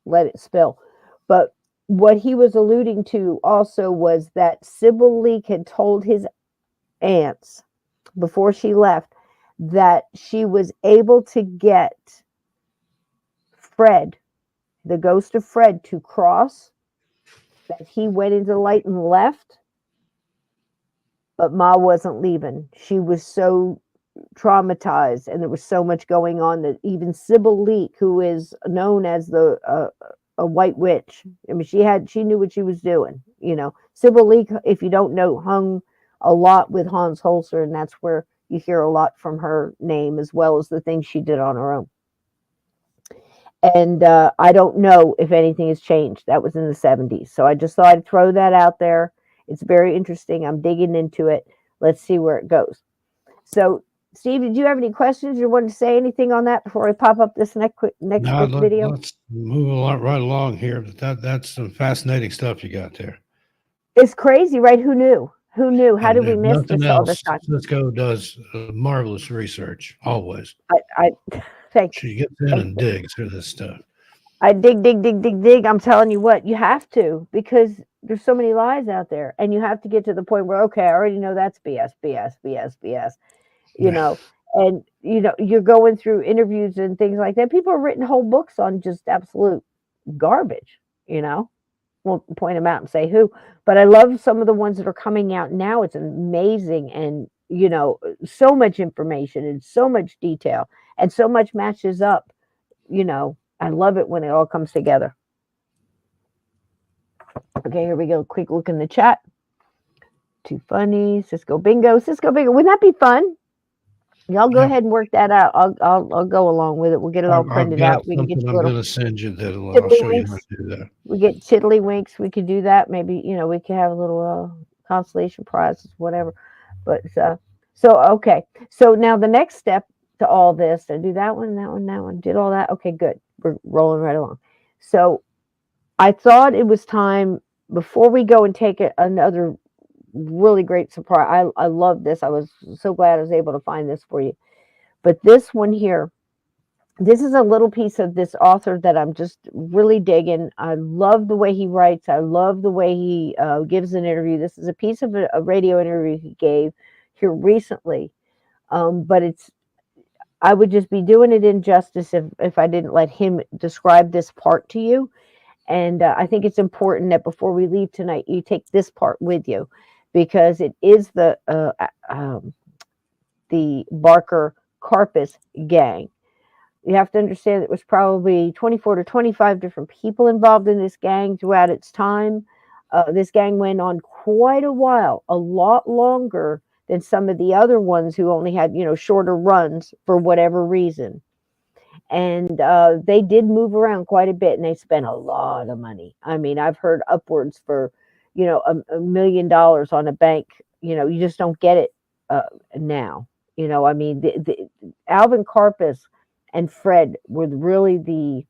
let it spill. But what he was alluding to also was that Sybil Leek had told his aunts before she left that she was able to get Fred, the ghost of Fred, to cross, that he went into the light and left. But Ma wasn't leaving. She was so traumatized, and there was so much going on that even Sybil Leek, who is known as a white witch, I mean, she knew what she was doing. You know, Sybil Leek, if you don't know, hung a lot with Hans Holzer, and that's where you hear a lot from her name, as well as the things she did on her own. And I don't know if anything has changed. That was in the 70s. So I just thought I'd throw that out there. It's very interesting. I'm digging into it. Let's see where it goes. So, Steve, did you have any questions or want to say anything on that before I pop up this next quick video? Let's move right along here. That's some fascinating stuff you got there. It's crazy, right? Who knew? Who knew? How did we miss this all this time? Cisco does marvelous research, always. Thanks. She gets in and digs through this stuff. I dig. I'm telling you what, you have to, because there's so many lies out there, and you have to get to the point where, okay, I already know that's BS, you know, and, you know, you're going through interviews and things like that. People have written whole books on just absolute garbage, you know. Won't point them out and say who, but I love some of the ones that are coming out now. It's amazing, and, you know, so much information and so much detail and so much matches up, you know. I love it when it all comes together. Okay, here we go. Quick look in the chat. Too funny. Cisco Bingo. Wouldn't that be fun? Y'all go ahead and work that out. I'll go along with it. We'll get it all printed out. We can get I'm going to send you that. I'll show you how to do that. We get tiddlywinks. We could do that. Maybe, you know, we could have a little consolation prizes, whatever. But okay. So now the next step to all this, I do that one, did all that. Okay, good. We're rolling right along. So I thought it was time, before we go and take another really great surprise. I love this. I was so glad I was able to find this for you. But this one here, this is a little piece of this author that I'm just really digging. I love the way he writes. I love the way he gives an interview. This is a piece of a radio interview he gave here recently. But I would just be doing it injustice if I didn't let him describe this part to you. And I think it's important that before we leave tonight, you take this part with you, because it is the Barker Karpis gang. You have to understand it was probably 24 to 25 different people involved in this gang throughout its time. This gang went on quite a while, a lot longer than some of the other ones who only had, you know, shorter runs for whatever reason. And they did move around quite a bit, and they spent a lot of money. I mean, I've heard upwards for, you know, $1 million on a bank. You know, you just don't get it now. You know, I mean, the Alvin Karpis and Fred were really the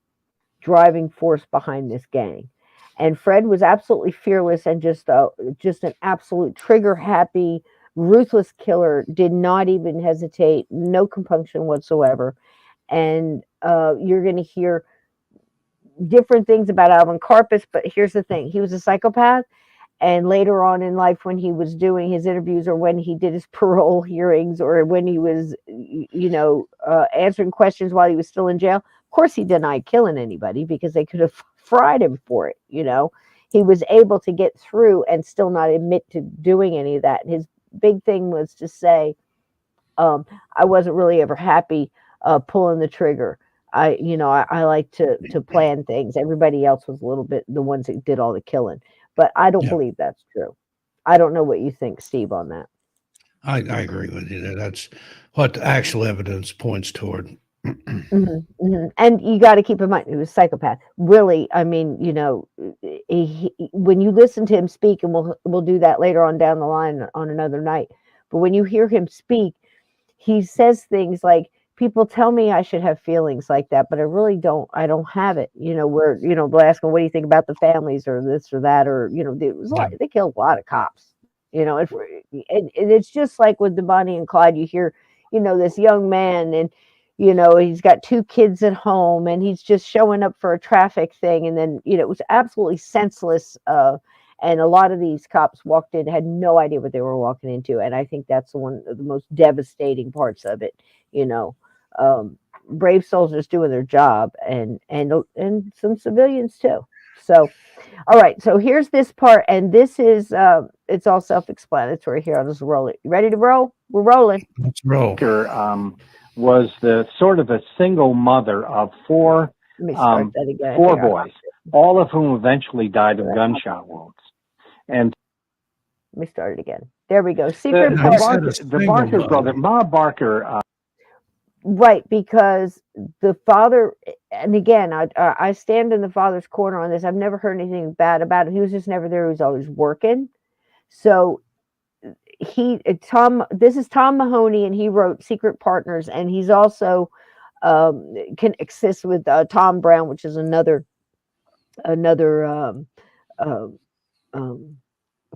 driving force behind this gang. And Fred was absolutely fearless and just an absolute trigger-happy, ruthless killer. Did not even hesitate, no compunction whatsoever. And you're going to hear different things about Alvin Karpis, but here's the thing. He was a psychopath, and later on in life, when he was doing his interviews, or when he did his parole hearings, or when he was, you know, answering questions while he was still in jail, of course he denied killing anybody, because they could have fried him for it, you know. he was able to get through and still not admit to doing any of that. His big thing was to say, I wasn't really ever happy pulling the trigger. I like to plan things. Everybody else was a little bit the ones that did all the killing, but I don't believe that's true. I don't know what you think, Steve, on that. I agree with you. That's what the actual evidence points toward. And you got to keep in mind, he was a psychopath. Really, I mean, when you listen to him speak, and we'll do that later on down the line on another night. But when you hear him speak, he says things like, people tell me I should have feelings like that, but I really don't. I don't have it. Where, they'll ask him, what do you think about the families or this or that? Or, it was they killed a lot of cops, and it's just like with the Bonnie and Clyde, you hear, this young man, and, he's got 2 kids at home, and he's just showing up for a traffic thing. And then, it was absolutely senseless. And a lot of these cops walked in, had no idea what they were walking into. And I think that's one of the most devastating parts of it. Brave soldiers doing their job, and some civilians too. So, all right. So here's this part, and this is it's all self-explanatory here. I'll just roll it. You ready to roll? We're rolling. Let's roll. Was the sort of a single mother of 4 boys, all of whom eventually died of gunshot wounds. And let me start it again. There we go. The Barker brother, Ma Barker. Right, because the father, and again, I stand in the father's corner on this. I've never heard anything bad about him. He was just never there. He was always working. So this is Tom Mahoney, and he wrote Secret Partners, and he's also can assist with Tom Brown, which is another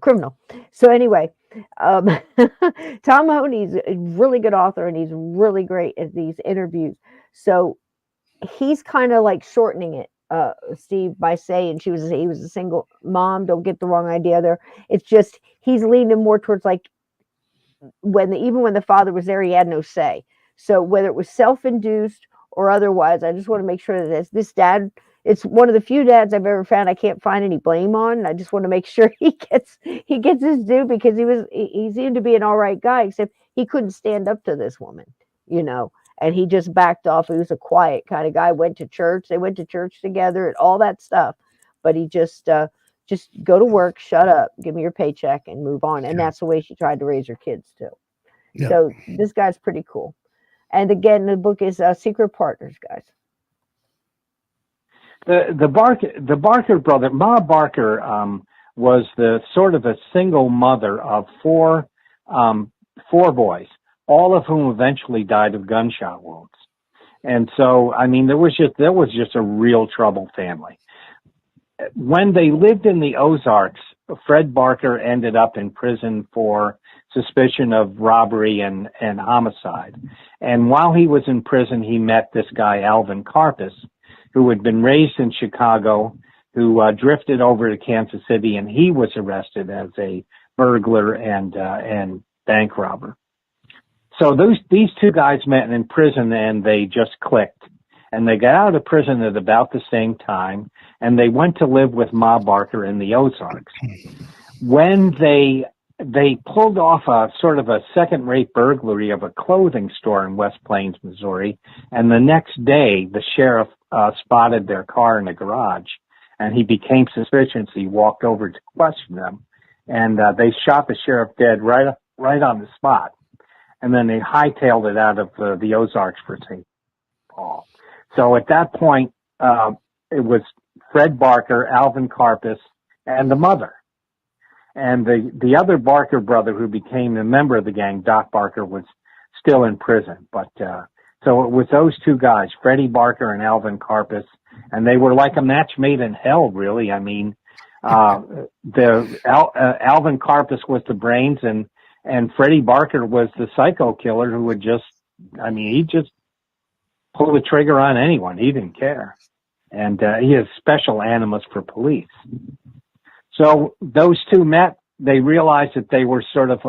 criminal. So anyway, Tom Mahoney's a really good author, and he's really great at these interviews. So he's kind of like shortening it, Steve, by saying he was a single mom. Don't get the wrong idea there. It's just he's leaning more towards like even when the father was there, he had no say. So whether it was self-induced or otherwise, I just want to make sure that this dad, it's one of the few dads I've ever found I can't find any blame on. I just want to make sure he gets his due, because he seemed to be an all right guy, except he couldn't stand up to this woman, and he just backed off. He was a quiet kind of guy, went to church. They went to church together and all that stuff. But he just go to work, shut up, give me your paycheck, and move on. And that's the way she tried to raise her kids too. Yeah. So this guy's pretty cool. And again, the book is Secret Partners, guys. The Barker brother, Ma Barker, was the sort of a single mother of 4 boys, all of whom eventually died of gunshot wounds. And so, I mean, there was just a real troubled family. When they lived in the Ozarks, Fred Barker ended up in prison for suspicion of robbery and homicide. And while he was in prison, he met this guy, Alvin Karpis, who had been raised in Chicago, who drifted over to Kansas City, and he was arrested as a burglar and bank robber. So these 2 guys met in prison, and they just clicked. And they got out of prison at about the same time, and they went to live with Ma Barker in the Ozarks. When they pulled off a sort of a second-rate burglary of a clothing store in West Plains, Missouri, and the next day the sheriff spotted their car in the garage, and he became suspicious. He walked over to question them, and they shot the sheriff dead right on the spot, and then they hightailed it out of the Ozarks for St. Paul. So at that point, it was Fred Barker, Alvin Karpis, and the mother. And the other Barker brother, who became a member of the gang, Doc Barker, was still in prison. But so it was those 2 guys, Freddie Barker and Alvin Karpis, and they were like a match made in hell, really. I mean, Alvin Karpis was the brains, and Freddie Barker was the psycho killer who would he just pull the trigger on anyone. He didn't care. And he has special animus for police. So those 2 met. They realized that they were sort of,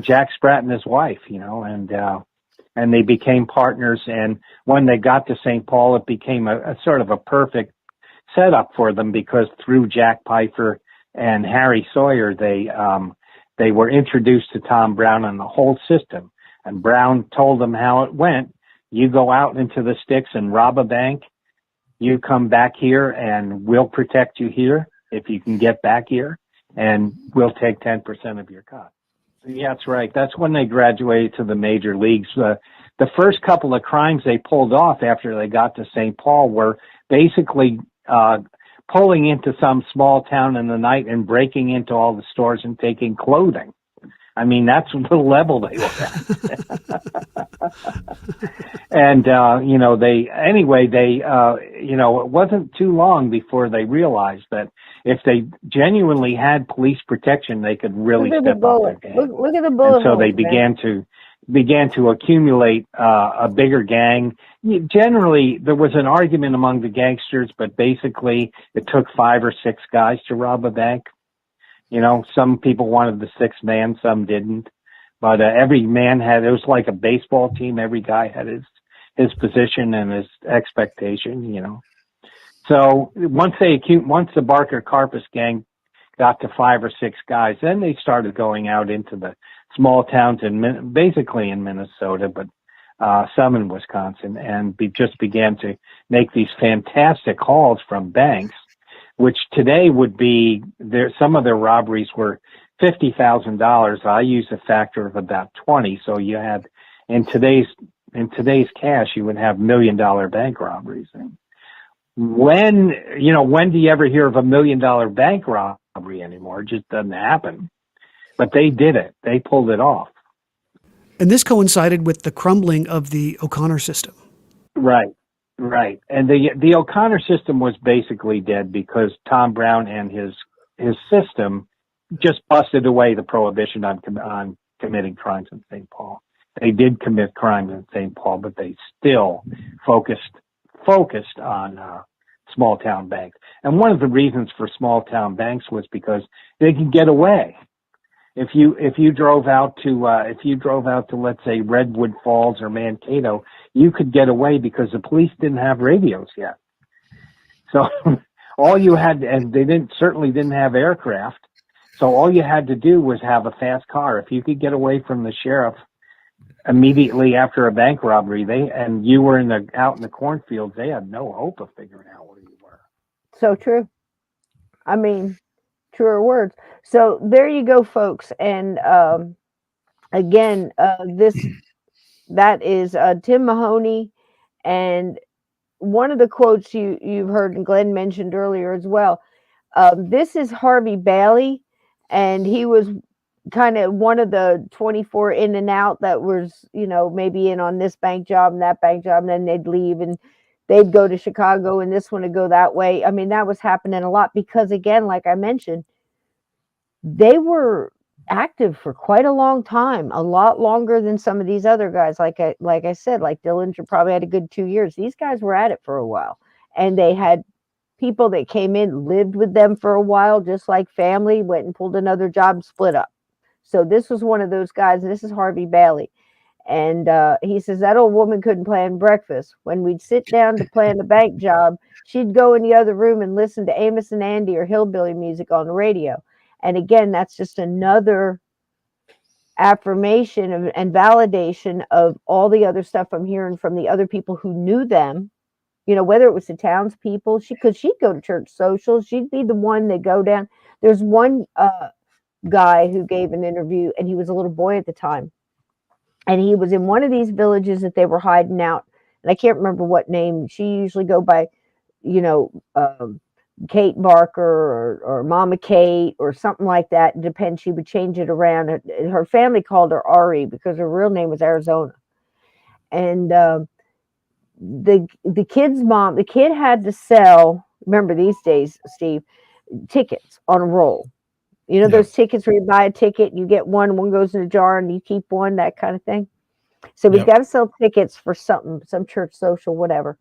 Jack Spratt and his wife, and they became partners. And when they got to St. Paul, it became a sort of a perfect setup for them, because through Jack Pfeiffer and Harry Sawyer, they were introduced to Tom Brown and the whole system. And Brown told them how it went. You go out into the sticks and rob a bank. You come back here and we'll protect you here if you can get back here, and we'll take 10% of your cut. Yeah, that's right. That's when they graduated to the major leagues. The first couple of crimes they pulled off after they got to St. Paul were basically pulling into some small town in the night and breaking into all the stores and taking clothing. I mean, that's the level they were at. And, it wasn't too long before they realized that if they genuinely had police protection, they could really step up their game. Look at the bullet. And so they began to accumulate a bigger gang. Generally, there was an argument among the gangsters, but basically it took 5 or 6 guys to rob a bank. Some people wanted the 6th man, some didn't. But every man it was like a baseball team. Every guy had his position and his expectation, So once the Barker Karpis gang got to 5 or 6 guys, then they started going out into the small towns basically in Minnesota, but some in Wisconsin, and just began to make these fantastic hauls from banks, which today would be some of their robberies were $50,000. I use a factor of about 20. So you had in today's cash, you would have $1 million bank robberies. And when do you ever hear of $1 million bank robbery anymore? It just doesn't happen. But they did it. They pulled it off. And this coincided with the crumbling of the O'Connor system. Right. And the O'Connor system was basically dead because Tom Brown and his system just busted away the prohibition on committing crimes in St. Paul. They did commit crimes in St. Paul, but they still focused on small town banks. And one of the reasons for small town banks was because they could get away. If you drove out to let's say Redwood Falls or Mankato, you could get away because the police didn't have radios yet. So all you had, and they certainly didn't have aircraft. So all you had to do was have a fast car. If you could get away from the sheriff immediately after a bank robbery, and you were out in the cornfields, they had no hope of figuring out where you were. So true. I mean, truer words. So there you go, folks. And again, that is Tim Mahoney, and one of the quotes you've heard and Glenn mentioned earlier as well. This is Harvey Bailey, and he was kind of one of the 24 in and out that was, maybe in on this bank job and that bank job, and then they'd leave and they'd go to Chicago and this one would go that way. I mean, that was happening a lot because, again, like I mentioned, they were active for quite a long time, a lot longer than some of these other guys. Like I said, like Dillinger probably had a good 2 years. These guys were at it for a while, and they had people that came in, lived with them for a while, just like family, went and pulled another job and split up. So this was one of those guys. This is Harvey Bailey. And he says that old woman couldn't plan breakfast. When we'd sit down to plan the bank job, she'd go in the other room and listen to Amos and Andy or hillbilly music on the radio. And again, that's just another affirmation and validation of all the other stuff I'm hearing from the other people who knew them. Whether it was the townspeople, she'd go to church socials. She'd be the one that go down. There's one guy who gave an interview, and he was a little boy at the time. And he was in one of these villages that they were hiding out. And I can't remember what name. She usually go by, Kate Barker or Mama Kate or something like that. It depends. She would change it around. Her family called her Ari because her real name was Arizona. And the kid's mom, the kid had to sell, remember these days, Steve, tickets on a roll. Those tickets where you buy a ticket, you get one goes in a jar and you keep one, that kind of thing. So we've got to sell tickets for something, some church social, whatever.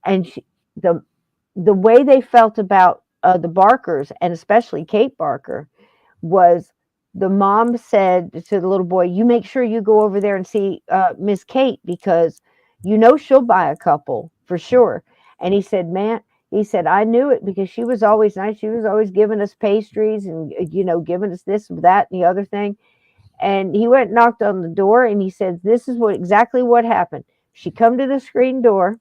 And the way they felt about the Barkers, and especially Kate Barker, was the mom said to the little boy, you make sure you go over there and see Miss Kate, because she'll buy a couple for sure. And he said, man, He said, I knew it because she was always nice. She was always giving us pastries and, giving us this, that, and the other thing. And he went and knocked on the door, and he said, this is exactly what happened. She come to the screen door,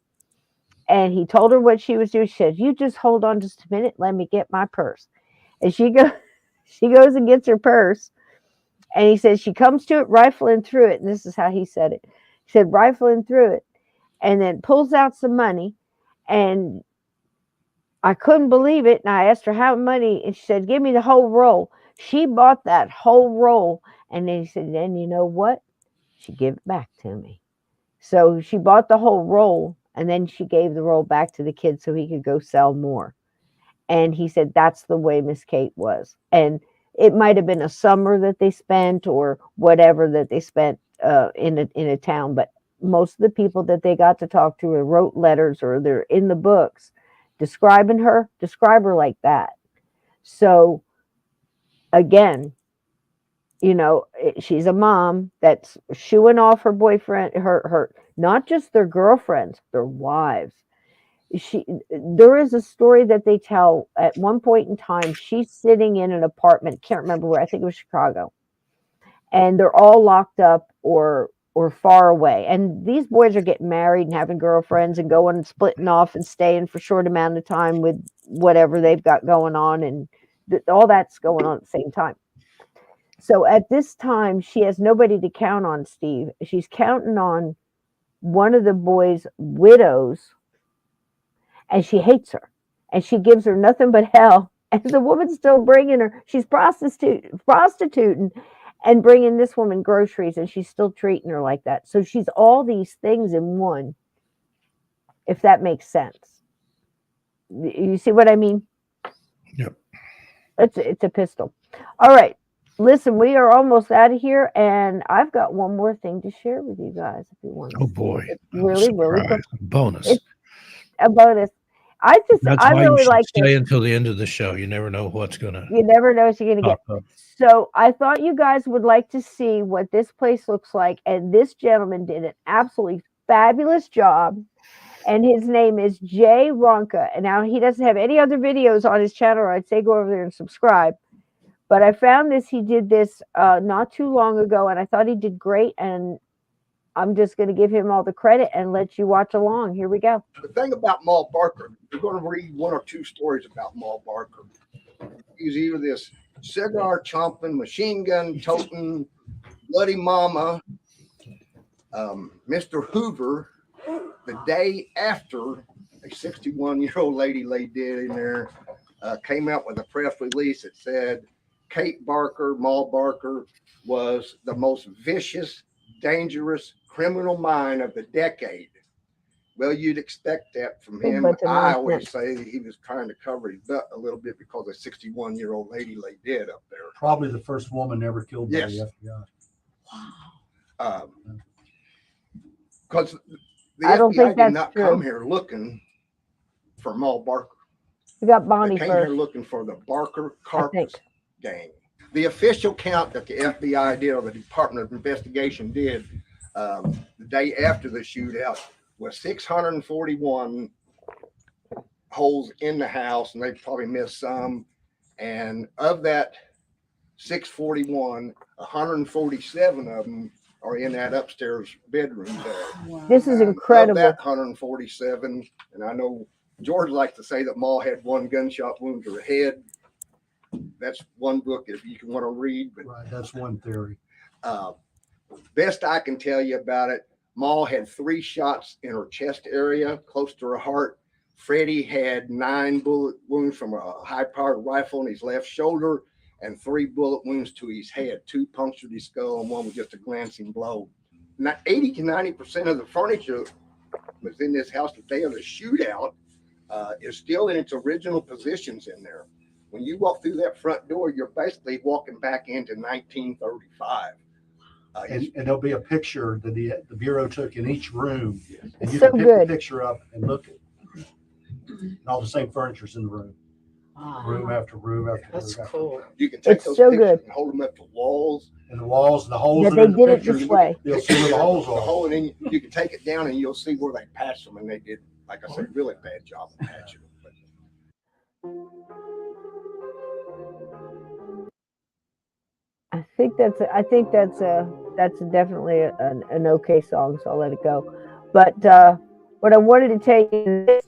and he told her what she was doing. She said, you just hold on just a minute. Let me get my purse. And she goes and gets her purse. And he says she comes to it, rifling through it. And this is how he said it. He said, rifling through it, and then pulls out some money. And I couldn't believe it. And I asked her how money. And she said, give me the whole roll. She bought that whole roll. And then he said, then you know what? She gave it back to me. So she bought the whole roll. And then she gave the roll back to the kid so he could go sell more. And he said, that's the way Miss Kate was. And it might have been a summer that they spent or whatever that they spent in a town. But most of the people that they got to talk to or wrote letters or they're in the books describe her like that. So again, she's a mom that's shooing off her boyfriend, her not just their girlfriends, their wives. There is a story that they tell at one point in time. She's sitting in an apartment, can't remember where, I think it was Chicago, and they're all locked up or far away. And these boys are getting married and having girlfriends and going and splitting off and staying for a short amount of time with whatever they've got going on, and all that's going on at the same time. So at this time, she has nobody to count on, Steve. She's counting on one of the boys' widows, and she hates her, and she gives her nothing but hell. And the woman's still bringing her. She's prostituting and bringing this woman groceries, and she's still treating her like that. So she's all these things in one, if that makes sense. You see what I mean? Yep. It's a pistol. All right. Listen, we are almost out of here, and I've got one more thing to share with you guys if you want. Oh boy. It's really quick. Bonus. It's a bonus. I really like to stay until the end of the show. You never know what you're gonna get. So I thought you guys would like to see what this place looks like, and this gentleman did an absolutely fabulous job. And his name is Jay Ronka. And now he doesn't have any other videos on his channel, or I'd say go over there and subscribe. But I found this. He did this not too long ago, and I thought he did great. And I'm just going to give him all the credit and let you watch along. Here we go. The thing about Maul Barker, you're going to read one or two stories about Maul Barker. He's either this cigar chomping, machine gun toting, bloody mama, Mr. Hoover. The day after a 61-year-old lady lay dead in there, came out with a press release that said Kate Barker, Maul Barker, was the most vicious, dangerous criminal mind of the decade. Well, you'd expect that from him. I always say he was trying to cover his butt a little bit because a 61-year-old lady lay dead up there. Probably the first woman ever killed by the FBI. Wow. Because the FBI did not come here looking for Maul Barker. We got Bonnie They came here looking for the Barker Carpus gang. The official count that the FBI did, or the Department of Investigation did, the day after the shootout was 641 holes in the house, and they probably missed some. And of that 641, 147 of them are in that upstairs bedroom there. Wow. This is incredible. Of that 147, and I know George likes to say that Maul had one gunshot wound to the head. That's one book if you want to read. But right, that's one theory. Best I can tell you about it, Maul had 3 shots in her chest area, close to her heart. Freddie had 9 bullet wounds from a high-powered rifle in his left shoulder, and 3 bullet wounds to his head. 2 punctured his skull, and 1 was just a glancing blow. Now, 80 to 90% of the furniture was in this house the day of the shootout is still in its original positions in there. When you walk through that front door, you're basically walking back into 1935. And there'll be a picture that the Bureau took in each room. And you so can pick good. the picture up and look at it. And all the same furniture's in the room. Wow. Room after room after That's room. cool. You can take those pictures and hold them up to walls. And the walls, the holes that that they in the did it pictures, this way. you'll see where the holes are. Hole, and then you can take it down and you'll see where they patched them, and they did, like I said, really bad job of patching them. But I think that's definitely an okay song, so I'll let it go. But what I wanted to tell you is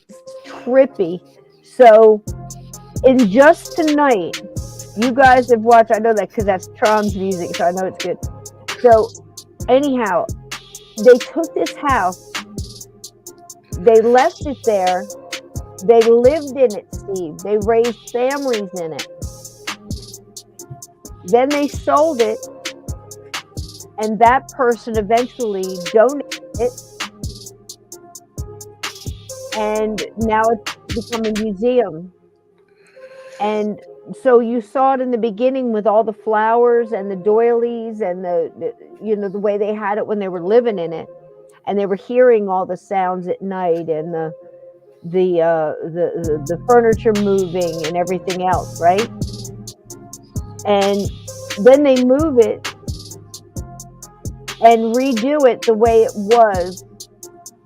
trippy. So in Just Tonight, you guys have watched. I know that because that's Tron's music, so I know it's good. So anyhow, they took this house, they left it there, they lived in it, Steve. They raised families in it. Then they sold it, and that person eventually donated it, and now it's become a museum. And so you saw it in the beginning with all the flowers and the doilies and the the way they had it when they were living in it, and they were hearing all the sounds at night and the furniture moving and everything else, right? And then they move it and redo it the way it was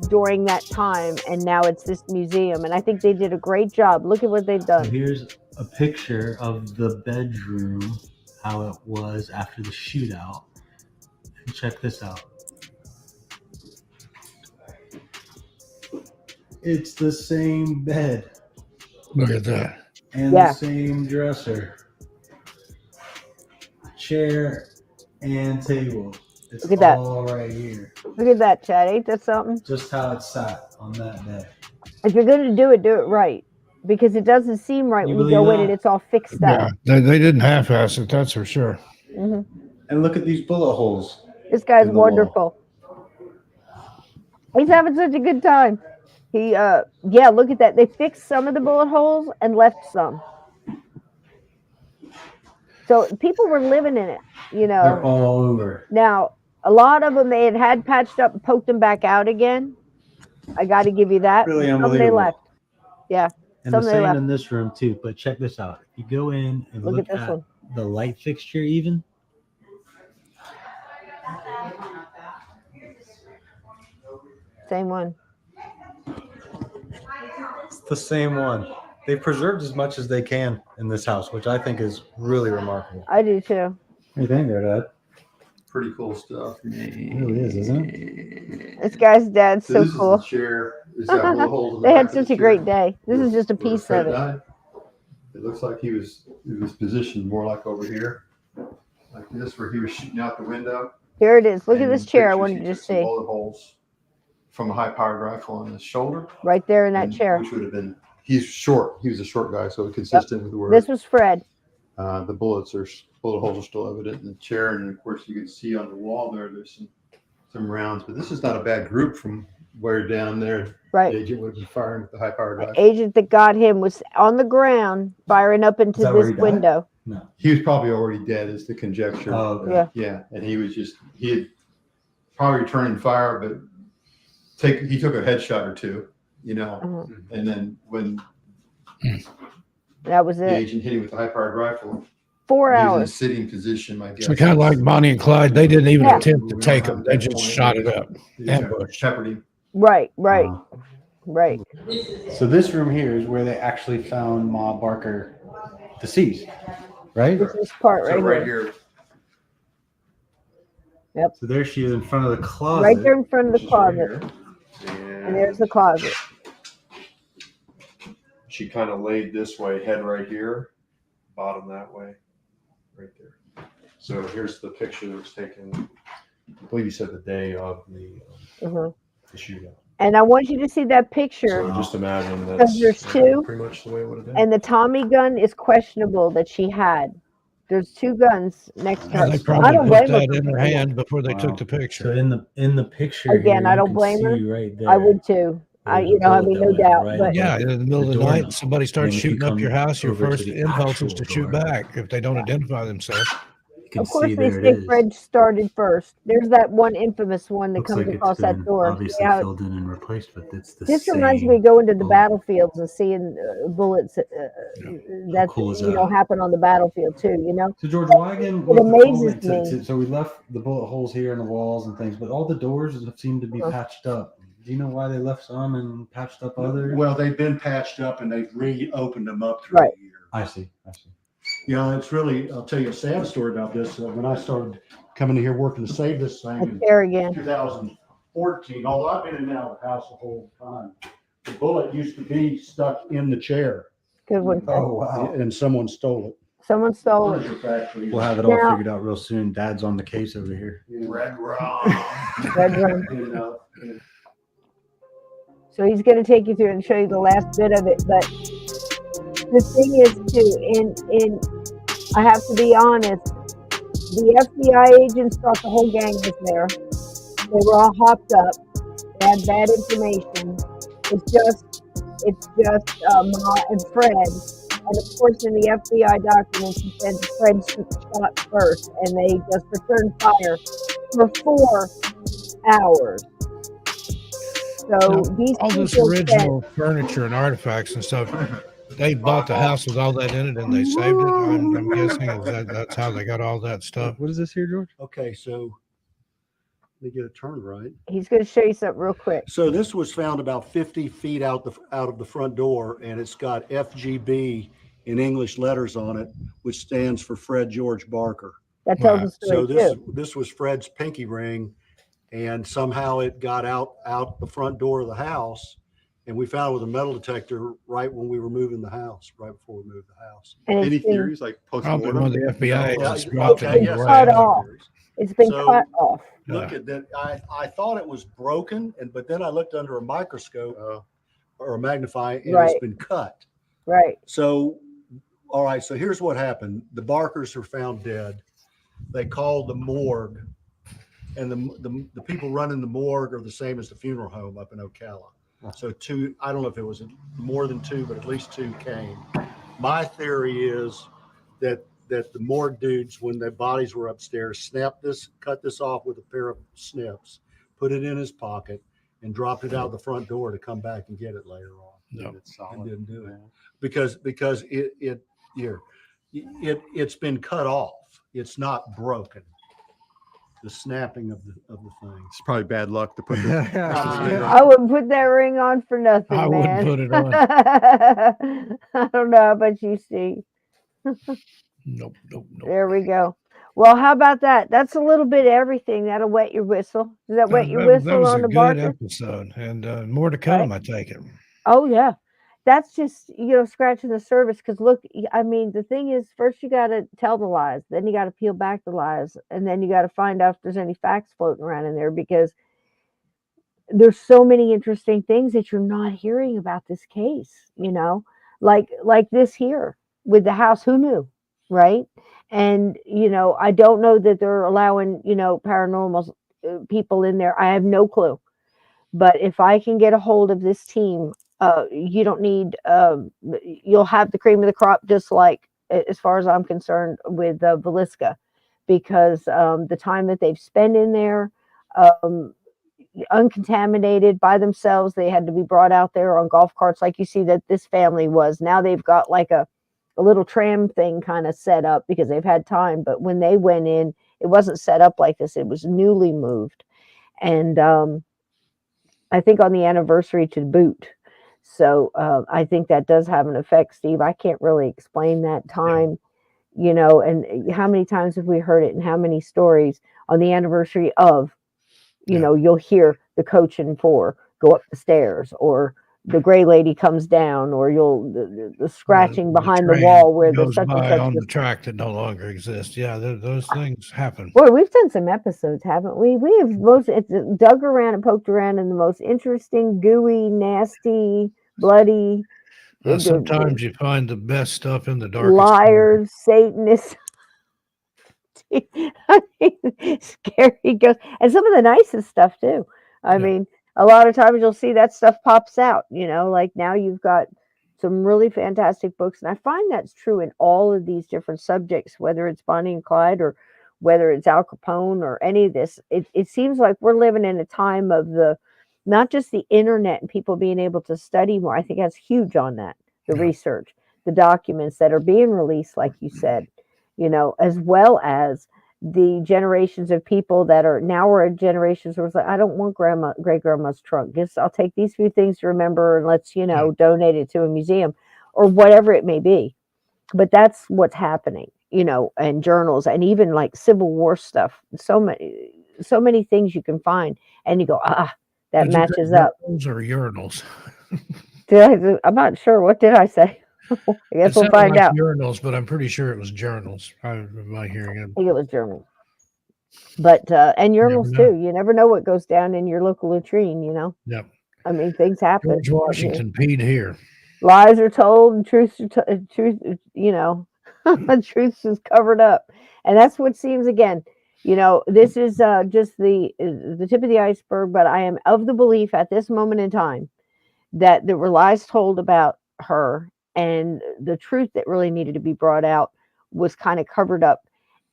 during that time, and now it's this museum, and I think they did a great job. Look at what they've done. So here's a picture of the bedroom, how it was after the shootout. And check this out. It's the same bed. Look at that. And the same dresser, chair, and table. It's Look at all right here. Look at that, Chad. Ain't that something? Just how it sat on that bed. If you're going to do it right. Because it doesn't seem right when you go in and it's all fixed up. Yeah, they didn't half-ass it, that's for sure. Mm-hmm. And look at these bullet holes. This guy's wonderful. He's having such a good time. He, look at that. They fixed some of the bullet holes and left some. So people were living in it, They're all over. Now, a lot of them they had patched up and poked them back out again. I got to give you that. Really some unbelievable. they left. Yeah. And the same in this room too. But check this out. If you go in and look at the light fixture even. Same one. It's the same one. They preserved as much as they can in this house, which I think is really remarkable. I do too. What do you think there, Dad? Pretty cool stuff. It really is, isn't it? This guy's dad's so this cool. Is the chair. It's got bullet holes in the They back had of such a the great chair. day. This is just a piece of it. Died. It looks like he was positioned more like over here, like this, where he was shooting out the window. Here it is. Look at And this chair. I pictures, wanted he to took some see. bullet holes from a high-powered rifle on his shoulder. Right there in that chair. Which would have been. He's short. He was a short guy, so consistent with the word. This was Fred. The bullet holes are still evident in the chair, and of course you can see on the wall there's some rounds. But this is not a bad group from where down there. Right. The agent would have been firing with the high-powered rifle. The agent that got him was on the ground firing up into this window. No. He was probably already dead, is the conjecture. Oh, okay. Yeah. Yeah, and he had probably returning fire, but he took a headshot or two, and then when that was the it. agent hit him with the high-powered rifle, 4 he was in a hours. sitting position, I guess. So kind of like Bonnie and Clyde, they didn't even attempt to take him. They just shot it up. Peppered him. Right. So this room here is where they actually found Ma Barker deceased, right? This part right here. Yep. So there she is in front of the closet. Right there in front of the closet. And there's the closet. She kind of laid this way, head right here, bottom that way, right there. So here's the picture that was taken, I believe you said the day of the shootout. And I want you to see that picture. So just imagine that there's two, pretty much the way it would have been. and the Tommy gun is questionable that she had. There's two guns next to her. They I probably don't put blame her. that in her hand before they took the picture. So in the picture Again, here, I you don't can blame her. see right there. I would too. No doubt. But Yeah, in the middle of the doorknob. night, somebody starts And if you shooting up come your house, your over to first the impulse is actual to shoot door, back if they don't identify themselves. You can of course, see they there it say is. Fred started first. There's that one infamous one that Looks comes like across it's been that door. obviously Yeah, filled in and replaced, but it's the this same. reminds me of going to the battlefields and seeing bullets that cool is that? happen on the battlefield too. So George, why again? It was the amazes comment me. so we left the bullet holes here in the walls and things, but all the doors seem to be patched up. Do you know why they left some and patched up others? Well, they've been patched up and they've reopened them up through the year. I see. Yeah, it's really, I'll tell you a sad story about this. When I started coming in here working to save this thing in 2014, although I've been in and out of the house the whole time, the bullet used to be stuck in the chair. Good one. Oh, wow. And someone stole it. Someone stole it. We'll have it all figured out real soon. Dad's on the case over here. Red rum. Red rum. So he's going to take you through and show you the last bit of it. But the thing is, too, I have to be honest, the FBI agents thought the whole gang was there. They were all hopped up. They had bad information. It's just Ma and Fred. And of course, in the FBI documents, he said Fred shot first, and they just returned fire for 4 hours. So these all this original furniture and artifacts and stuff, they bought the house with all that in it, and they saved it. I'm guessing that's how they got all that stuff. What is this here, George? Okay, so let me get it turned right. He's going to show you something real quick. So this was found about 50 feet out of the front door, and it's got FGB in English letters on it, which stands for Fred George Barker. That tells the story, so this was Fred's pinky ring, and somehow it got out the front door of the house, and we found it with a metal detector right when we were moving the house, right before we moved the house. Any theories like post-mortem? Probably one of the FBI agents dropped it. Cut off. It's been cut off. Look at that. I thought it was broken, but then I looked under a microscope or a magnifying, and it's been cut. Right. So, all right. So here's what happened. The Barkers are found dead. They called the morgue, and the people running the morgue are the same as the funeral home up in Ocala. So I don't know if it was more than 2, but at least 2 came. My theory is that the morgue dudes, when their bodies were upstairs, cut this off with a pair of snips, put it in his pocket, and dropped it out the front door to come back and get it later on. No, and didn't do it because it's been cut off. It's not broken. The snapping of the thing. It's probably bad luck to put this. I wouldn't put that ring on for nothing, I man. wouldn't put it on. I don't know how about you, Steve. Nope. There we go. Well, how about that? That's a little bit of everything. That'll wet your whistle. Does that wet your whistle on the Barker? That was a good episode, and more to come, I take it. Oh, yeah. That's just, scratching the surface. Because look, I mean, the thing is, first you got to tell the lies. Then you got to peel back the lies. And then you got to find out if there's any facts floating around in there. Because there's so many interesting things that you're not hearing about this case, like this here with the house. Who knew? Right. And, I don't know that they're allowing, paranormal people in there. I have no clue. But if I can get a hold of this team, you don't need, you'll have the cream of the crop, just like, as far as I'm concerned, with Villisca, because the time that they've spent in there, uncontaminated by themselves, they had to be brought out there on golf carts like you see that this family was. Now they've got like a little tram thing kind of set up because they've had time. But when they went in, it wasn't set up like this. It was newly moved. And I think on the anniversary to boot. So I think that does have an effect, Steve. I can't really explain that time, and how many times have we heard it and how many stories on the anniversary of, you'll hear the coaching for go up the stairs, or the gray lady comes down, or the scratching behind the wall where the such and such on the track that no longer exists. Yeah, those things happen. Boy, we've done some episodes, haven't we? We have dug around and poked around in the most interesting, gooey, nasty, bloody. Sometimes you find the best stuff in the darkest. Liars, Satanists. I mean, scary ghosts, and some of the nicest stuff too. I mean, a lot of times you'll see that stuff pops out, like now you've got some really fantastic books. And I find that's true in all of these different subjects, whether it's Bonnie and Clyde or whether it's Al Capone or any of this. It seems like we're living in a time of not just the internet and people being able to study more. I think that's huge on that, the research, the documents that are being released, like you said, as well as the generations of people that are now are generations where it's like, I don't want great grandma's trunk. Just I'll take these few things to remember and let's, donate it to a museum or whatever it may be. But that's what's happening, and journals and even like Civil War stuff. So many things you can find and you go, that matches up. Journals or urinals? I'm not sure. What did I say? I guess we'll find out. Urinals, but I'm pretty sure it was journals. My hearing. I think it was journals. But and urinals too. You never know what goes down in your local latrine. Yep. I mean, things happen. George Washington peed here. Lies are told, and truth, truth is covered up, and that's what seems again. This is just the tip of the iceberg. But I am of the belief at this moment in time that there were lies told about her, and the truth that really needed to be brought out was kind of covered up.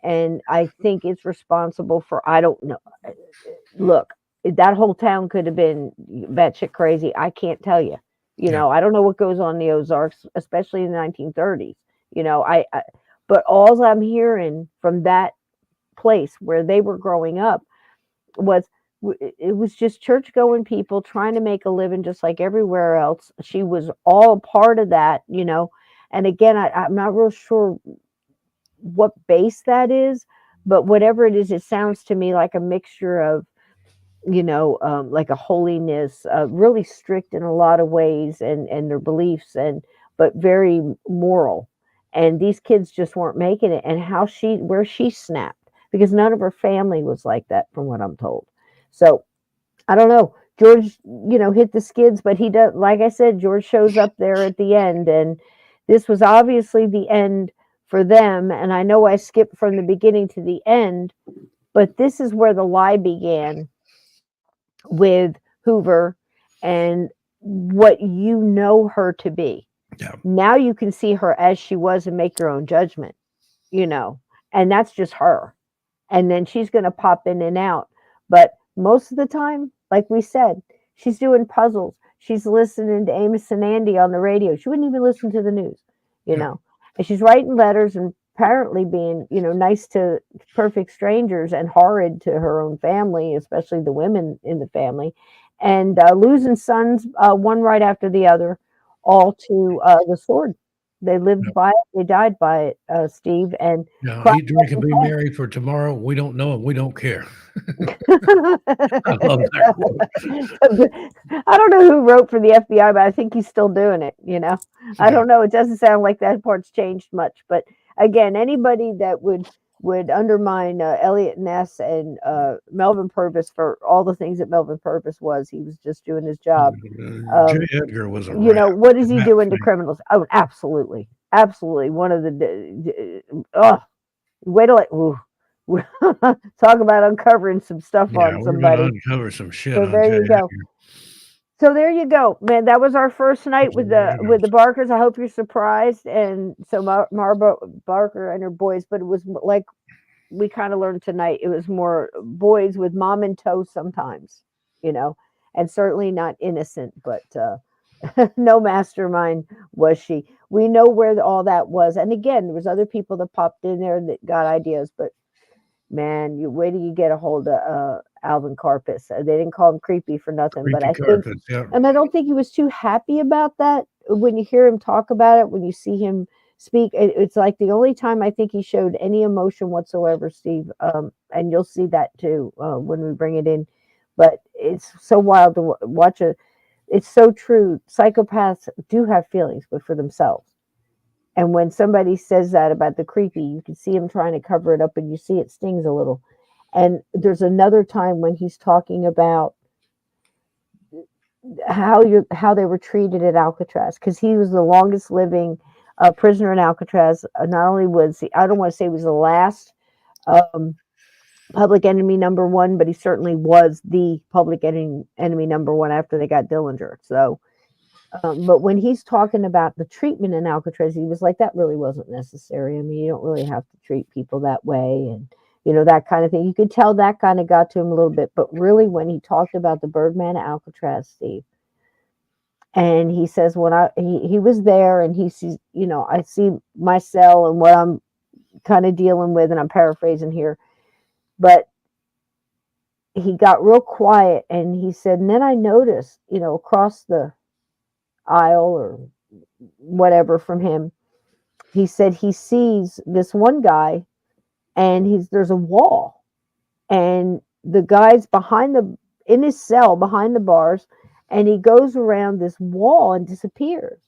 And I think it's responsible for, I don't know. Look, that whole town could have been batshit crazy. I can't tell you. I don't know what goes on in the Ozarks, especially in the 1930s. But all I'm hearing from that place where they were growing up was it was just church going people trying to make a living just like everywhere else. She was all part of that, and again, I'm not real sure what base that is, but whatever it is, it sounds to me like a mixture of, like a holiness, really strict in a lot of ways and their beliefs but very moral. And these kids just weren't making it. And where she snapped, because none of her family was like that from what I'm told. So I don't know. George, hit the skids, but he does, like I said, George shows up there at the end, and this was obviously the end for them. And I know I skipped from the beginning to the end, but this is where the lie began with Hoover and what her to be. Yeah. Now you can see her as she was and make your own judgment, and that's just her. And then she's going to pop in and out. But most of the time, like we said, she's doing puzzles. She's listening to Amos and Andy on the radio. She wouldn't even listen to the news, and she's writing letters and apparently being, nice to perfect strangers and horrid to her own family, especially the women in the family, and losing sons, one right after the other, all to the sword. They lived by it. They died by it, Steve. And eat, drink, and be merry, for tomorrow we don't know and we don't care. I love that. I don't know who wrote for the FBI, but I think he's still doing it. I don't know. It doesn't sound like that part's changed much. But again, anybody that would undermine Elliot Ness and Melvin Purvis for all the things that Melvin Purvis was. He was just doing his job. J. Edgar was a what is he doing to criminals? Oh, absolutely. Absolutely. One of the, wait till talk about uncovering some stuff on somebody. Uncover some shit. So there you go. So there you go, man. That was our first night with the Barkers. I hope you're surprised. And so Mara Barker and her boys, but it was like we kind of learned tonight. It was more boys with mom in tow sometimes, and certainly not innocent, but no mastermind was she. We know where all that was. And again, there was other people that popped in there that got ideas, but man, wait till you get a hold of Alvin Karpis. They didn't call him creepy for nothing, but I think, and I don't think he was too happy about that. When you hear him talk about it, when you see him speak, it's like the only time I think he showed any emotion whatsoever, Steve. And you'll see that too when we bring it in. But it's so wild to watch it's so true. Psychopaths do have feelings, but for themselves. And when somebody says that about the creepy, you can see him trying to cover it up, and you see it stings a little. And there's another time when he's talking about how they were treated at Alcatraz, because he was the longest living prisoner in Alcatraz. Not only was he, I don't want to say he was the last public enemy number one, but he certainly was the public enemy number one after they got Dillinger. So. But when he's talking about the treatment in Alcatraz, he was like, that really wasn't necessary. I mean, you don't really have to treat people that way. And, that kind of thing. You could tell that kind of got to him a little bit. But really, when he talked about the Birdman at Alcatraz, Steve, and he says, when he was there and he sees, I see my cell and what I'm kind of dealing with, and I'm paraphrasing here. But he got real quiet, and he said, and then I noticed, across the aisle or whatever from him, he said he sees this one guy, and there's a wall, and the guy's in his cell behind the bars, and he goes around this wall and disappears.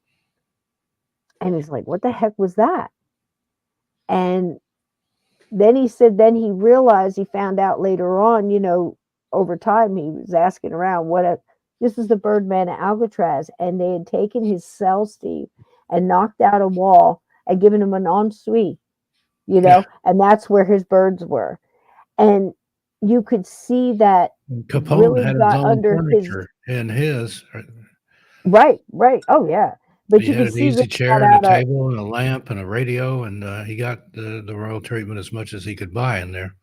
And he's like, what the heck was that? And then he said, then he realized, he found out later on, over time, he was asking around, this was the Birdman at Alcatraz, and they had taken his cell, Steve, and knocked out a wall and given him an ensuite, and that's where his birds were. And you could see that Capone really had his got own under furniture in his. Right. Oh yeah. But He you had can an see easy that chair and a table and a lamp and a radio, and he got the royal treatment as much as he could buy in there.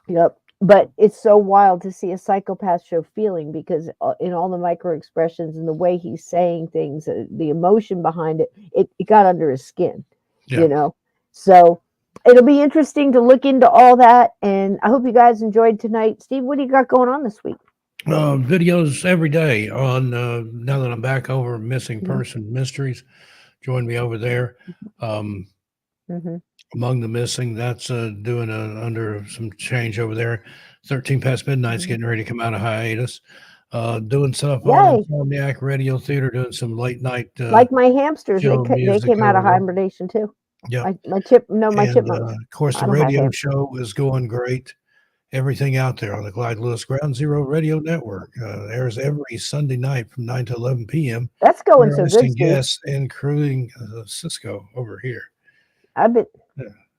Yep. But it's so wild to see a psychopath show feeling, because in all the micro expressions and the way he's saying things, the emotion behind it, it got under his skin, So it'll be interesting to look into all that. And I hope you guys enjoyed tonight. Steve, what do you got going on this week? Videos every day on, now that I'm back over Missing Person Mysteries, join me over there. Among the Missing, that's doing under some change over there. 13 Past Midnight's getting ready to come out of hiatus. Doing stuff on Insomniac Radio Theater, doing some late night. Like my hamsters, they came out of hibernation too. Yeah. My chipmunks. Of course, the radio show is going great. Everything out there on the Clyde Lewis Ground Zero Radio Network airs every Sunday night from 9 to 11 p.m. That's going so good, guests, including Cisco over here. I've been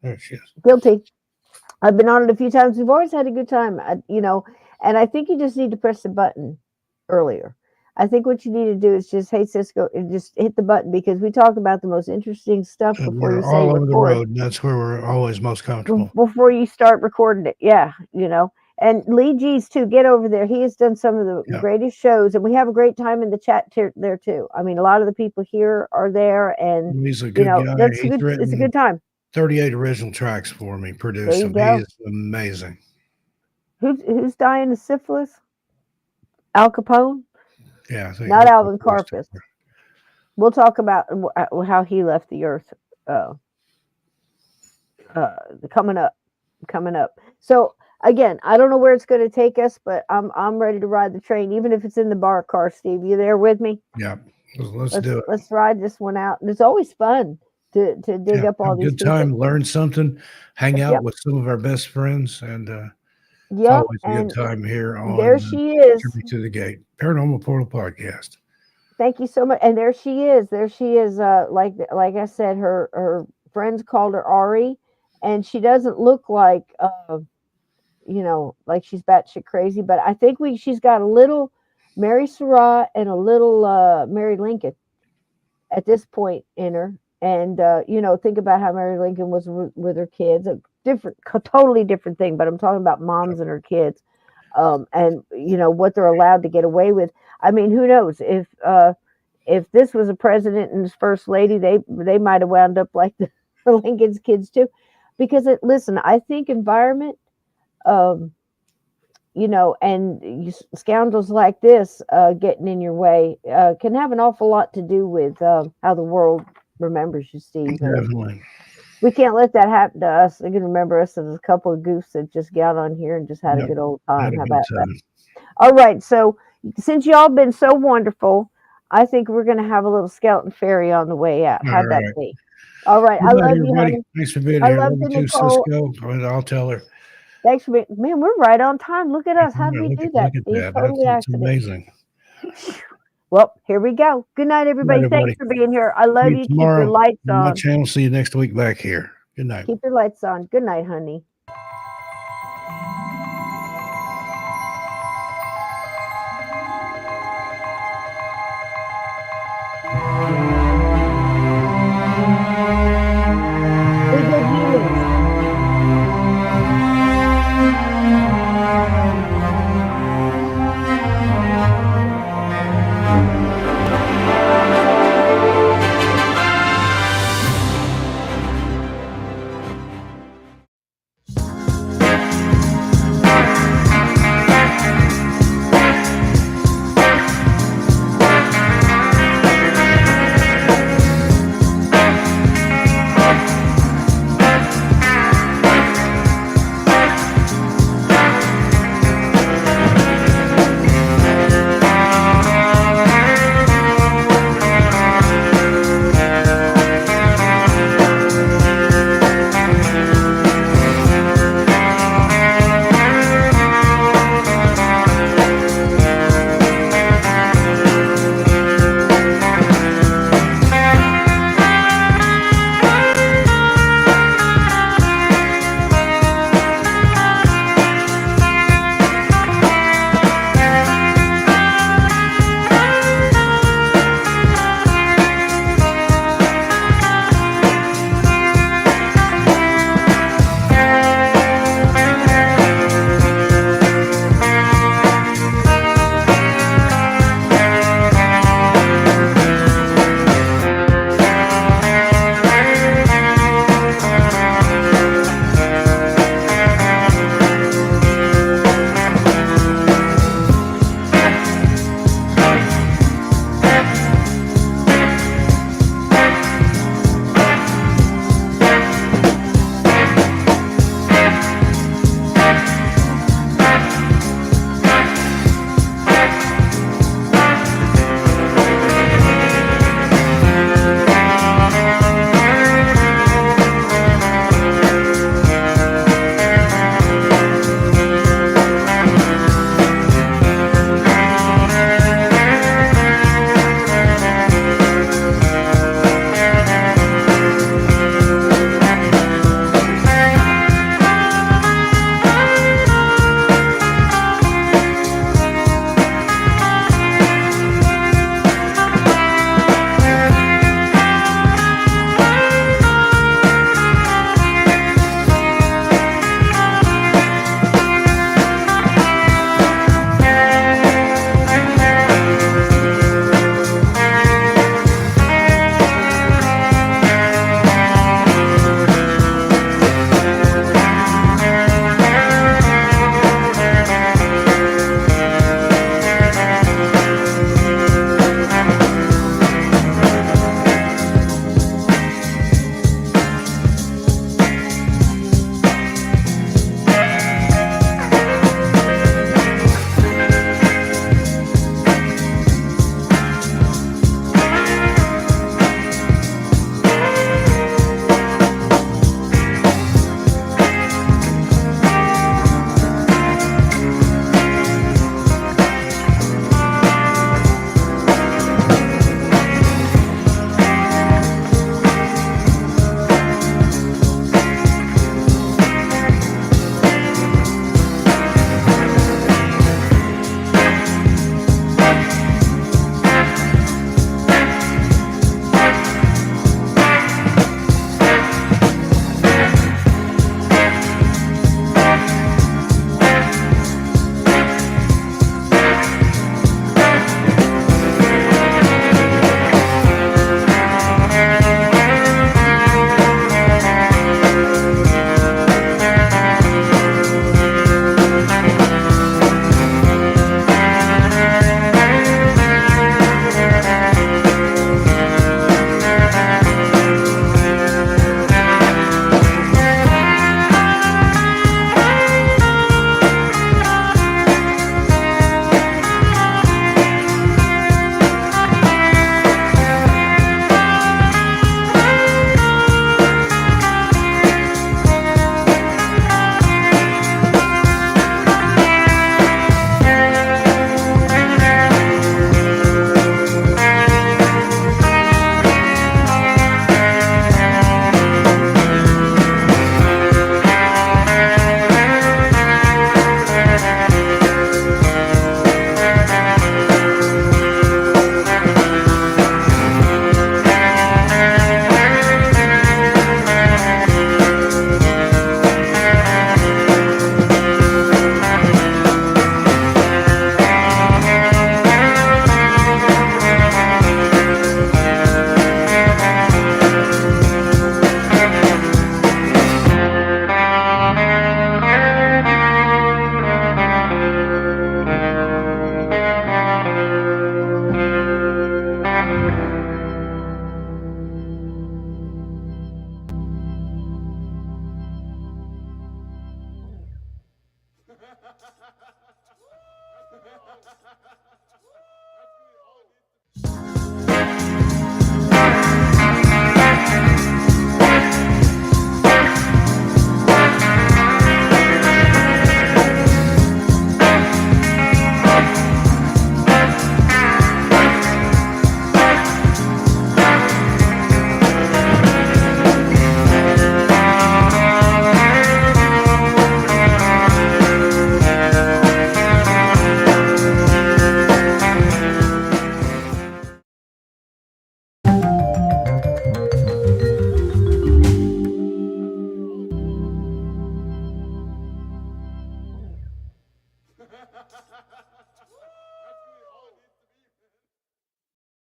there she is. Guilty. I've been on it a few times. We've always had a good time, and I think you just need to press the button earlier. I think what you need to do is just, hey, Cisco, just hit the button, because we talk about the most interesting stuff before we're you say all over record. the road, and that's where we're always most comfortable. Before you start recording it, And Lee G's too, get over there. He has done some of the greatest shows, and we have a great time in the chat there too. I mean, a lot of the people here are there, and he's a good guy. It's a good time. 38 original tracks for me, produced him. He is amazing. Who's dying of syphilis? Al Capone? Yeah, I think not Alvin Karpis. We'll talk about how he left the earth. Coming up. So again, I don't know where it's going to take us, but I'm ready to ride the train, even if it's in the bar car. Steve, you there with me? Yeah, let's do it. Let's ride this one out. And it's always fun to dig up all these. Good time, learn something, hang out with some of our best friends, and it's always a good time here on there she is. To the Gate Paranormal Portal Podcast. Thank you so much. And there she is. Like I said, her friends called her Ari, and she doesn't look like like she's batshit crazy, but I think she's got a little Mary Surratt and a little Mary Lincoln at this point in her. And think about how Mary Lincoln was with her kids. Totally different thing, but I'm talking about moms and her kids, and what they're allowed to get away with. I mean, who knows if this was a president and his first lady, they might have wound up like the Lincoln's kids too, because listen, I think environment, and scoundrels like this getting in your way can have an awful lot to do with how the world remembers you, Steve. Definitely. We can't let that happen to us. They can remember us as a couple of goofs that just got on here and just had a good old time. How about that? All right. So since y'all been so wonderful, I think we're going to have a little skeleton fairy on the way out. How'd that be? All right. I love you, honey. Thanks for being here. I love you too, Cisco. I'll tell her. Thanks for being, man, we're right on time. Look at us. How did we do that? Totally accident. Amazing. Well, here we go. Good night, everybody. Thanks for being here. I love you. Keep your lights on. My channel. See you next week back here. Good night. Keep your lights on. Good night, honey.